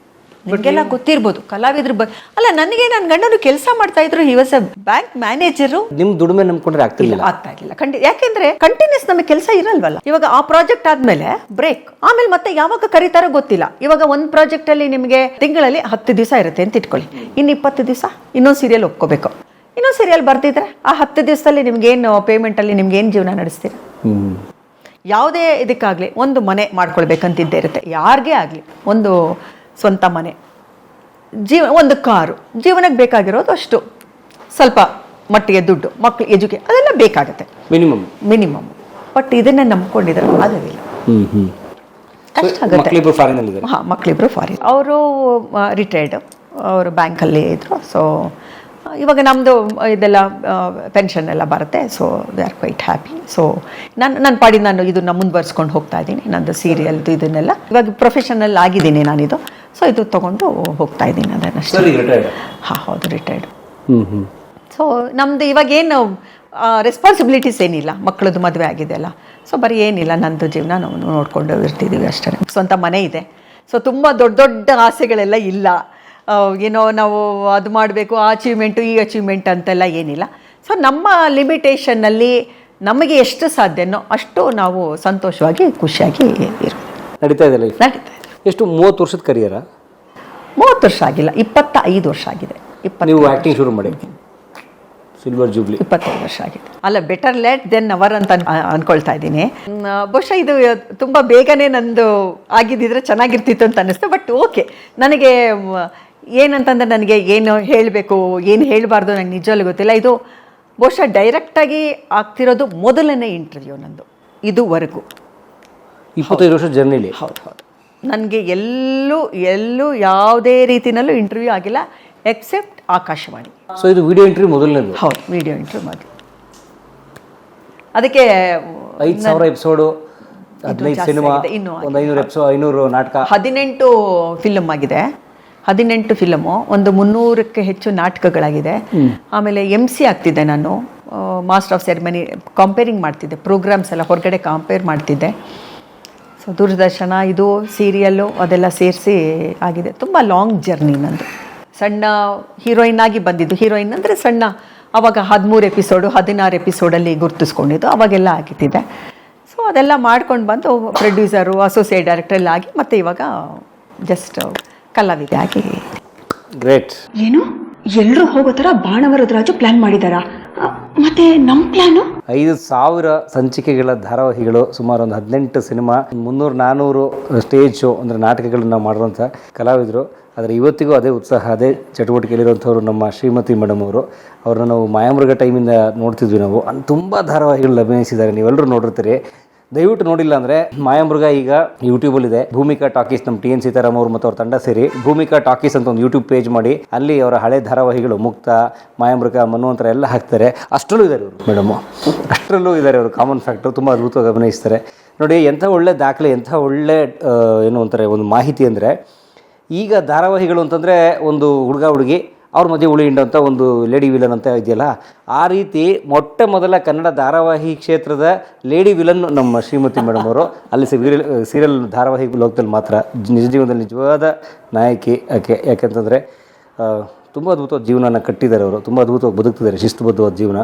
ನಿಮಗೆಲ್ಲ ಗೊತ್ತಿರ್ಬೋದು, ಕಲಾವಿದ್ರು ಅಲ್ಲ, ನನಗೆ ನನ್ನ ಗಂಡನು ಕೆಲಸ ಮಾಡ್ತಾ ಇದ್ರು, he was a bank manager. ನಿಮ್ಮ ದುಡಿಮೆ ನಂಬ್ಕೊಂಡ್ರೆ ಆಗ್ತಾ ಇರಲಿಲ್ಲ. ಯಾಕೆಂದ್ರೆ ಕಂಟಿನ್ಯೂಸ್ ನಮಗೆ ಕೆಲಸ ಇರಲ್ವಲ್ಲ. ಇವಾಗ ಆ ಪ್ರಾಜೆಕ್ಟ್ ಆದ್ಮೇಲೆ ಬ್ರೇಕ್, ಆಮೇಲೆ ಮತ್ತೆ ಯಾವಾಗ ಕರೀತಾರೋ ಗೊತ್ತಿಲ್ಲ. ಇವಾಗ ಒಂದು ಪ್ರಾಜೆಕ್ಟ್ ಅಲ್ಲಿ ನಿಮಗೆ ತಿಂಗಳಲ್ಲಿ 10 ದಿವಸ ಇರುತ್ತೆ ಅಂತ ಇಟ್ಕೊಳ್ಳಿ, ಇನ್ನು 20 ದಿವಸ ಇನ್ನೊಂದು ಸೀರಿಯಲ್ ಒಪ್ಕೋಬೇಕು. ಇನ್ನೊಂದು ಸೀರಿಯಲ್ ಬರ್ತಿದ್ರೆ ಆ 10 ದಿವಸದಲ್ಲಿ ನಿಮ್ಗೇನು ಪೇಮೆಂಟಲ್ಲಿ ನಿಮ್ಗೇನು ಜೀವನ ನಡೆಸ್ತೀರ? ಯಾವುದೇ ಇದಕ್ಕಾಗಲಿ ಒಂದು ಮನೆ ಮಾಡ್ಕೊಳ್ಬೇಕಂತಿದ್ದೇ ಇರುತ್ತೆ, ಯಾರಿಗೇ ಆಗಲಿ ಒಂದು ಸ್ವಂತ ಮನೆ, ಒಂದು ಕಾರು, ಜೀವನಕ್ಕೆ ಬೇಕಾಗಿರೋದು ಅಷ್ಟು ಸ್ವಲ್ಪ ಮಟ್ಟಿಗೆ ದುಡ್ಡು, ಮಕ್ಕಳು ಎಜುಕೇಷನ್, ಅದೆಲ್ಲ ಬೇಕಾಗುತ್ತೆ ಮಿನಿಮಮ್. ಬಟ್ ಇದನ್ನೇ ನಂಬ್ಕೊಂಡಿದ್ರೆ ಆಗೋದಿಲ್ಲ, ಕಷ್ಟ ಆಗುತ್ತೆ. ಹಾಂ, ಮಕ್ಕಳಿಬ್ರು ಫಾರಿನ್, ಅವರು ರಿಟೈರ್ಡ್, ಅವರು ಬ್ಯಾಂಕಲ್ಲಿ ಇದ್ದರು. ಸೊ ಇವಾಗ ನಮ್ಮದು ಇದೆಲ್ಲ ಪೆನ್ಷನ್ ಎಲ್ಲ ಬರುತ್ತೆ. So they are quite happy. So ನನ್ನ ಪಾಡಿ ನಾನು ಇದನ್ನ ಮುಂದುವರ್ಸ್ಕೊಂಡು ಹೋಗ್ತಾ ಇದ್ದೀನಿ. ನಂದು ಸೀರಿಯಲ್ದು ಇದನ್ನೆಲ್ಲ ಇವಾಗ ಪ್ರೊಫೆಷನಲ್ ಆಗಿದ್ದೀನಿ ನಾನಿದು. ಸೊ ಇದು ತೊಗೊಂಡು ಹೋಗ್ತಾ ಇದ್ದೀನಿ, ಅದನ್ನಷ್ಟೇ. ಹಾಂ, ಹೌದು, ರಿಟೈರ್ಡ್. ಸೊ ನಮ್ಮದು ಇವಾಗೇನು ರೆಸ್ಪಾನ್ಸಿಬಿಲಿಟೀಸ್ ಏನಿಲ್ಲ, ಮಕ್ಕಳದ್ದು ಮದುವೆ ಆಗಿದೆ ಅಲ್ಲ. ಸೊ ಬರೀ ಏನಿಲ್ಲ, ನಂದು ಜೀವನ ನಾವು ನೋಡ್ಕೊಂಡು ಇರ್ತಿದ್ದೀವಿ ಅಷ್ಟೇ. ಸ್ವಂತ ಮನೆ ಇದೆ, ಸೊ ತುಂಬ ದೊಡ್ಡ ದೊಡ್ಡ ಆಸೆಗಳೆಲ್ಲ ಇಲ್ಲ. ಏನೋ ನಾವು ಅದು ಮಾಡಬೇಕು, ಆ ಅಚೀವ್ಮೆಂಟು ಈ ಅಚೀವ್ಮೆಂಟ್ ಅಂತೆಲ್ಲ ಏನಿಲ್ಲ. ಸೊ ನಮ್ಮ ಲಿಮಿಟೇಷನ್ನಲ್ಲಿ ನಮಗೆ ಎಷ್ಟು ಸಾಧ್ಯನೋ ಅಷ್ಟು ನಾವು ಸಂತೋಷವಾಗಿ ಖುಷಿಯಾಗಿ ಇರೋದು. ನಡೀತಾ ಇದೆ ಲೈಫ್. ನಡೀತಾ ಇದೆ. ಎಷ್ಟು 30 ವರ್ಷದ ಕರಿಯರ? 30 ವರ್ಷ ಆಗಿಲ್ಲ, 25 ವರ್ಷ ಆಗಿದೆ. ನೀವು ಆ್ಯಕ್ಟಿಂಗ್ ಶುರು ಮಾಡಿ ಸಿಲ್ವರ್ ಜೂಬ್ಲಿ 25 ವರ್ಷ ಆಗಿದೆ. ಅಲ್ಲ, ಬೆಟರ್ ಲೇಟ್ ದೆನ್ ನೆವರ್ ಅಂತ ಅನ್ಕೊಳ್ತಾ ಇದ್ದೀನಿ. ಬಹುಶಃ ಇದು ತುಂಬ ಬೇಗನೆ ನಂದು ಆಗಿದ್ದಿದ್ರೆ ಚೆನ್ನಾಗಿರ್ತಿತ್ತು ಅಂತ ಅನ್ನಿಸ್ತು. ಬಟ್ ಓಕೆ, ನನಗೆ ಏನಂತಂದ್ರೆ ನನಗೆ ಏನು ಹೇಳಬೇಕು ಏನು ಹೇಳಬಾರ್ದು ನನಗೆ ನಿಜವಲ್ಲೂ ಗೊತ್ತಿಲ್ಲ. ಇದು ಬಹುಶಃ ಡೈರೆಕ್ಟಾಗಿ ಆಗ್ತಿರೋದು ಮೊದಲನೇ ಇಂಟರ್ವ್ಯೂ ನಂದು ಇದುವರೆಗೂ. 25 ವರ್ಷ ಜರ್ನಿಲಿ. ಹೌದು. ನನಗೆ ಎಲ್ಲೂ ಯಾವುದೇ ರೀತಿಯಲ್ಲೂ ಇಂಟರ್ವ್ಯೂ ಆಗಿಲ್ಲ ಎಕ್ಸೆಪ್ಟ್ ಆಕಾಶವಾಣಿ. ಸೊ ಇದು ವಿಡಿಯೋ ಇಂಟರ್ವ್ಯೂ ಮೊದಲನೇದು? ಹೌದು, ವಿಡಿಯೋ ಇಂಟರ್ವ್ಯೂ ಮಾಡಿ. ಅದಕ್ಕೆ 5,000 ಎಪಿಸೋಡು, 15 ಸಿನಿಮಾ, ಒಂದು 500 ಎಪಿಸೋಡ್, 500 ನಾಟಕ, 18 ಫಿಲಮ್ ಆಗಿದೆ. 18 ಫಿಲಮು, ಒಂದು 300ಕ್ಕೆ ಹೆಚ್ಚು ನಾಟಕಗಳಾಗಿದೆ. ಆಮೇಲೆ MC ಆಗ್ತಿದ್ದೆ ನಾನು, ಮಾಸ್ಟರ್ ಆಫ್ ಸೆರೆಮನಿ ಕಂಪೇರಿಂಗ್ ಮಾಡ್ತಿದ್ದೆ, ಪ್ರೋಗ್ರಾಮ್ಸ್ ಎಲ್ಲ ಹೊರಗಡೆ ಕಂಪೇರ್ ಮಾಡ್ತಿದ್ದೆ. ಸೊ ದೂರದರ್ಶನ, ಇದು ಸೀರಿಯಲ್ಲು ಅದೆಲ್ಲ ಸೇರಿಸಿ ಆಗಿದೆ. ತುಂಬ ಲಾಂಗ್ ಜರ್ನಿ ನಂದು. ಸಣ್ಣ ಹೀರೋಯಿನ್ ಆಗಿ ಬಂದಿದ್ದು, ಹೀರೋಯಿನ್ ಅಂದರೆ ಸಣ್ಣ, ಆವಾಗ 13 ಎಪಿಸೋಡು 16 ಎಪಿಸೋಡಲ್ಲಿ ಗುರ್ತಿಸ್ಕೊಂಡಿದ್ದು, ಅವಾಗೆಲ್ಲ ಆಗಿದ್ದಿದೆ. ಸೊ ಅದೆಲ್ಲ ಮಾಡ್ಕೊಂಡು ಬಂದು ಪ್ರೊಡ್ಯೂಸರು, ಅಸೋಸಿಯೇಟ್ ಡೈರೆಕ್ಟರ್ ಎಲ್ಲ ಆಗಿ ಮತ್ತೆ ಇವಾಗ ಜಸ್ಟ್ ಕಲಾವಿದೆ ಆಗಿ. ಗ್ರೇಟ್. ಏನು ಎಲ್ಲರೂ ಹೋಗೋ ಥರ ಬಾಣವರದ ರಾಜು ಪ್ಲಾನ್ ಮಾಡಿದಾರಾ? ಮತ್ತೆ ನಮ್ಮ ಪ್ಲಾನು? 5,000 ಸಂಚಿಕೆಗಳ ಧಾರಾವಾಹಿಗಳು, ಸುಮಾರು ಒಂದು 18 ಸಿನಿಮಾ, 300-400 ಸ್ಟೇಜ್ ಶೋ ಅಂದರೆ ನಾಟಕಗಳನ್ನ ಮಾಡುವಂಥ ಕಲಾವಿದರು. ಆದರೆ ಇವತ್ತಿಗೂ ಅದೇ ಉತ್ಸಾಹ, ಅದೇ ಚಟುವಟಿಕೆಯಲ್ಲಿರುವಂಥವ್ರು ನಮ್ಮ ಶ್ರೀಮತಿ ಮೇಡಮ್ ಅವರು. ಅವ್ರನ್ನ ನಾವು ಮಾಯಾಮೃಗ ಟೈಮಿಂದ ನೋಡ್ತಿದ್ವಿ ನಾವು. ತುಂಬ ಧಾರಾವಾಹಿಗಳು ಅಭಿನಯಿಸಿದ್ದಾರೆ, ನೀವೆಲ್ಲರೂ ನೋಡಿರ್ತೀರಿ. ದಯವಿಟ್ಟು ನೋಡಿಲ್ಲ ಅಂದರೆ ಮಾಯಾಮೃಗ ಈಗ ಯೂಟ್ಯೂಬಲ್ಲಿದೆ. ಭೂಮಿಕಾ ಟಾಕೀಸ್, ನಮ್ಮ TN ಸೀತಾರಾಮ್ ಅವರು ಮತ್ತು ಅವ್ರ ತಂಡ ಸೇರಿ ಭೂಮಿಕಾ ಟಾಕೀಸ್ ಅಂತ ಒಂದು ಯೂಟ್ಯೂಬ್ ಪೇಜ್ ಮಾಡಿ ಅಲ್ಲಿ ಅವರ ಹಳೆ ಧಾರಾವಾಹಿಗಳು ಮುಕ್ತ, ಮಾಯಾಮೃಗ, ಮನ್ವಂತರ ಎಲ್ಲ ಹಾಕ್ತಾರೆ. ಅಷ್ಟರಲ್ಲೂ ಇದ್ದಾರೆ ಇವರು ಮೇಡಮು, ಅಷ್ಟರಲ್ಲೂ ಇದ್ದಾರೆ ಅವರು. ಕಾಮನ್ ಫ್ಯಾಕ್ಟರ್, ತುಂಬ ಅದ್ಭುತವಾಗಿ ಅಭಿನಯಿಸ್ತಾರೆ. ನೋಡಿ ಎಂಥ ಒಳ್ಳೆ ದಾಖಲೆ, ಎಂಥ ಒಳ್ಳೆ ಏನು ಅಂತಾರೆ ಒಂದು ಮಾಹಿತಿ ಅಂದರೆ, ಈಗ ಧಾರಾವಾಹಿಗಳು ಅಂತಂದರೆ ಒಂದು ಹುಡುಗ ಹುಡುಗಿ ಅವ್ರ ಮಧ್ಯೆ ಉಳಿ ಹಿಂಡಂಥ ಒಂದು ಲೇಡಿ ವಿಲನ್ ಅಂತ ಇದೆಯಲ್ಲ, ಆ ರೀತಿ ಮೊಟ್ಟ ಮೊದಲ ಕನ್ನಡ ಧಾರಾವಾಹಿ ಕ್ಷೇತ್ರದ ಲೇಡಿ ವಿಲನ್ ನಮ್ಮ ಶ್ರೀಮತಿ ಮೇಡಮ್ ಅವರು. ಅಲ್ಲಿ ಸೀರಿಯಲ್ ಧಾರಾವಾಹಿ ಲೋಕದಲ್ಲಿ ಮಾತ್ರ ನಿಜ ಜೀವನದಲ್ಲಿ ನಿಜವಾದ ನಾಯಕಿ ಆಕೆ. ಯಾಕೆಂತಂದರೆ ತುಂಬ ಅದ್ಭುತವಾದ ಜೀವನನ ಕಟ್ಟಿದ್ದಾರೆ ಅವರು, ತುಂಬ ಅದ್ಭುತವಾಗಿ ಬದುಕ್ತಿದ್ದಾರೆ, ಶಿಸ್ತುಬದ್ಧವಾದ ಜೀವನ.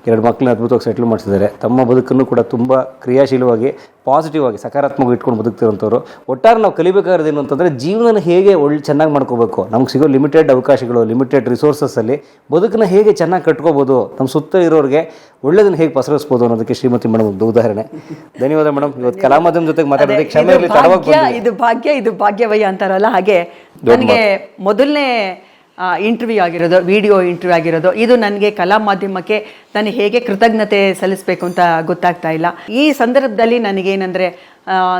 2 ಮಕ್ಕಳನ್ನ ಅದ್ಭುತವಾಗಿ ಸೆಟ್ಲ್ ಮಾಡಿಸಿದ್ದಾರೆ. ತಮ್ಮ ಬದುಕನ್ನು ಕೂಡ ತುಂಬ ಕ್ರಿಯಾಶೀಲವಾಗಿ, ಪಾಸಿಟಿವ್ ಆಗಿ, ಸಕಾರಾತ್ಮಕವಾಗಿ ಇಟ್ಕೊಂಡು ಬದುಕ್ತಿರೋಂಥವ್ರು. ಒಟ್ಟಾರೆ ನಾವು ಕಲಿಬೇಕಾಗಿರೋದೇನು ಅಂತಂದರೆ, ಜೀವನ ಹೇಗೆ ಚೆನ್ನಾಗಿ ಮಾಡ್ಕೋಬೇಕು, ನಮ್ಗೆ ಸಿಗೋ ಲಿಮಿಟೆಡ್ ಅವಕಾಶಗಳು, ಲಿಮಿಟೆಡ್ ರಿಸೋರ್ಸಸ್ಸಲ್ಲಿ ಬದುಕನ್ನು ಹೇಗೆ ಚೆನ್ನಾಗಿ ಕಟ್ಕೋಬೋದು, ನಮ್ಮ ಸುತ್ತ ಇರೋರಿಗೆ ಒಳ್ಳೆದನ್ನು ಹೇಗೆ ಪಸರಿಸ್ಬೋದು ಅನ್ನೋದಕ್ಕೆ ಶ್ರೀಮತಿ ಮೇಡಮ್ ಒಂದು ಉದಾಹರಣೆ. ಧನ್ಯವಾದ ಮೇಡಮ್. ಇವತ್ತು ಕಲಾ ಮಾಧ್ಯಮ ಜೊತೆಗೆ ಮಾತಾಡೋದಕ್ಕೆ ಕ್ಷಮೆ ಇರಲಿ, ತಡವಾಗಿ ಬಂದ್ವಿ. ಇದು ಭಾಗ್ಯವಯ್ಯ ಅಂತಾರಲ್ಲ ಹಾಗೆ, ನನಗೆ ಮೊದಲನೇ ಇಂಟರ್ವ್ಯೂ ಆಗಿರೋದು, ವಿಡಿಯೋ ಇಂಟರ್ವ್ಯೂ ಆಗಿರೋದು, ಇದು ನನಗೆ ಕಲಾ ಮಾಧ್ಯಮಕ್ಕೆ ನಾನು ಹೇಗೆ ಕೃತಜ್ಞತೆ ಸಲ್ಲಿಸಬೇಕು ಅಂತ ಗೊತ್ತಾಗ್ತಾ ಇಲ್ಲ. ಈ ಸಂದರ್ಭದಲ್ಲಿ ನನಗೇನೆಂದರೆ,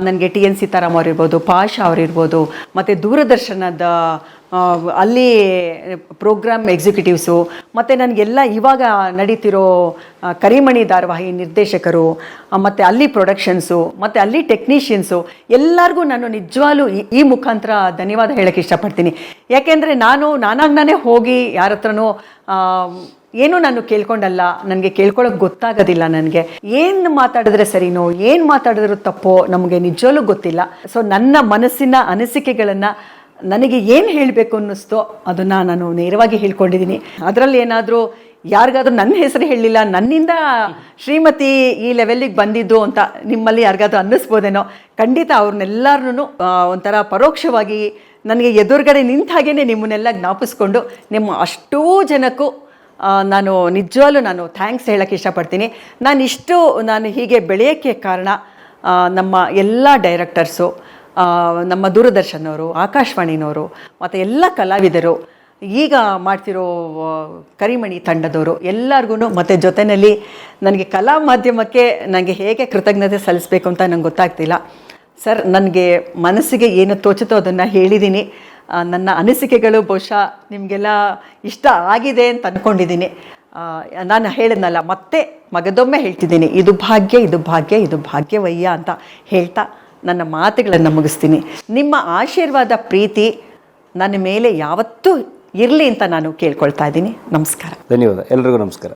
ನನಗೆ TN ಸೀತಾರಾಮ್ ಅವರಿರ್ಬೋದು, ಪಾಷಾ ಅವರಿರ್ಬೋದು, ಮತ್ತು ದೂರದರ್ಶನದ ಅಲ್ಲಿ ಪ್ರೋಗ್ರಾಮ್ ಎಕ್ಸಿಕ್ಯೂಟಿವ್ಸು, ಮತ್ತು ನನಗೆಲ್ಲ ಇವಾಗ ನಡೀತಿರೋ ಕರಿಮಣಿ ಧಾರಾವಾಹಿ ನಿರ್ದೇಶಕರು, ಮತ್ತು ಅಲ್ಲಿ ಪ್ರೊಡಕ್ಷನ್ಸು, ಮತ್ತು ಅಲ್ಲಿ ಟೆಕ್ನಿಷಿಯನ್ಸು, ಎಲ್ಲರಿಗೂ ನಾನು ನಿಜವಾಗ್ಲೂ ಈ ಮುಖಾಂತರ ಧನ್ಯವಾದ ಹೇಳೋಕ್ಕೆ ಇಷ್ಟಪಡ್ತೀನಿ. ಯಾಕೆಂದರೆ ನಾನಾಗ್ನೇ ಹೋಗಿ ಯಾರ ಹತ್ರನೂ ಏನೂ ನಾನು ಕೇಳ್ಕೊಂಡಲ್ಲ, ನನಗೆ ಕೇಳ್ಕೊಳ್ಳೋಕೆ ಗೊತ್ತಾಗೋದಿಲ್ಲ. ನನಗೆ ಏನು ಮಾತಾಡಿದ್ರೆ ಸರಿನೋ, ಏನು ಮಾತಾಡಿದ್ರು ತಪ್ಪೋ ನಮಗೆ ನಿಜವಲ್ಲೂ ಗೊತ್ತಿಲ್ಲ. ಸೊ ನನ್ನ ಮನಸ್ಸಿನ ಅನಿಸಿಕೆಗಳನ್ನು ನನಗೆ ಏನು ಹೇಳಬೇಕು ಅನ್ನಿಸ್ತೋ ಅದನ್ನು ನಾನು ನೇರವಾಗಿ ಹೇಳ್ಕೊಂಡಿದ್ದೀನಿ. ಅದರಲ್ಲಿ ಏನಾದರೂ ಯಾರಿಗಾದ್ರೂ ನನ್ನ ಹೆಸರು ಹೇಳಲಿಲ್ಲ, ನನ್ನಿಂದ ಶ್ರೀಮತಿ ಈ ಲೆವೆಲ್ಲಿಗೆ ಬಂದಿದ್ದು ಅಂತ ನಿಮ್ಮಲ್ಲಿ ಯಾರಿಗಾದ್ರೂ ಅನ್ನಿಸ್ಬೋದೇನೋ. ಖಂಡಿತ ಅವ್ರನ್ನೆಲ್ಲರನ್ನೂ ಒಂಥರ ಪರೋಕ್ಷವಾಗಿ ನನಗೆ ಎದುರುಗಡೆ ನಿಂತ ಹಾಗೇ ನಿಮ್ಮನ್ನೆಲ್ಲ ಜ್ಞಾಪಿಸ್ಕೊಂಡು ನಿಮ್ಮ ಅಷ್ಟೂ ಜನಕ್ಕೂ ನಾನು ನಿಜವಾಗ್ಲೂ ಥ್ಯಾಂಕ್ಸ್ ಹೇಳೋಕ್ಕೆ ಇಷ್ಟಪಡ್ತೀನಿ. ನಾನು ಹೀಗೆ ಬೆಳೆಯೋಕ್ಕೆ ಕಾರಣ ನಮ್ಮ ಎಲ್ಲ ಡೈರೆಕ್ಟರ್ಸು, ನಮ್ಮ ದೂರದರ್ಶನವರು, ಆಕಾಶವಾಣಿನವರು, ಮತ್ತು ಎಲ್ಲ ಕಲಾವಿದರು, ಈಗ ಮಾಡ್ತಿರೋ ಕರಿಮಣಿ ತಂಡದವರು ಎಲ್ಲರಿಗೂ, ಮತ್ತು ಜೊತೆಯಲ್ಲಿ ನನಗೆ ಕಲಾ ಮಾಧ್ಯಮಕ್ಕೆ ನನಗೆ ಹೇಗೆ ಕೃತಜ್ಞತೆ ಸಲ್ಲಿಸಬೇಕು ಅಂತ ನಂಗೆ ಗೊತ್ತಾಗ್ತಿಲ್ಲ. ಸರ್, ನನಗೆ ಮನಸ್ಸಿಗೆ ಏನು ತೋಚುತ್ತೋ ಅದನ್ನು ಹೇಳಿದ್ದೀನಿ. ನನ್ನ ಅನಿಸಿಕೆಗಳು ಬಹುಶಃ ನಿಮಗೆಲ್ಲ ಇಷ್ಟ ಆಗಿದೆ ಅಂತ ಅಂದ್ಕೊಂಡಿದ್ದೀನಿ. ನಾನು ಹೇಳಿದ್ನಲ್ಲ, ಮತ್ತೆ ಮಗದೊಮ್ಮೆ ಹೇಳ್ತಿದ್ದೀನಿ, ಇದು ಭಾಗ್ಯ, ಇದು ಭಾಗ್ಯ, ಇದು ಭಾಗ್ಯವಯ್ಯ ಅಂತ ಹೇಳ್ತಾ ನನ್ನ ಮಾತುಗಳನ್ನು ಮುಗಿಸ್ತೀನಿ. ನಿಮ್ಮ ಆಶೀರ್ವಾದ, ಪ್ರೀತಿ ನನ್ನ ಮೇಲೆ ಯಾವತ್ತೂ ಇರಲಿ ಅಂತ ನಾನು ಕೇಳ್ಕೊಳ್ತಾ ಇದ್ದೀನಿ. ನಮಸ್ಕಾರ. ಧನ್ಯವಾದ. ಎಲ್ರಿಗೂ ನಮಸ್ಕಾರ.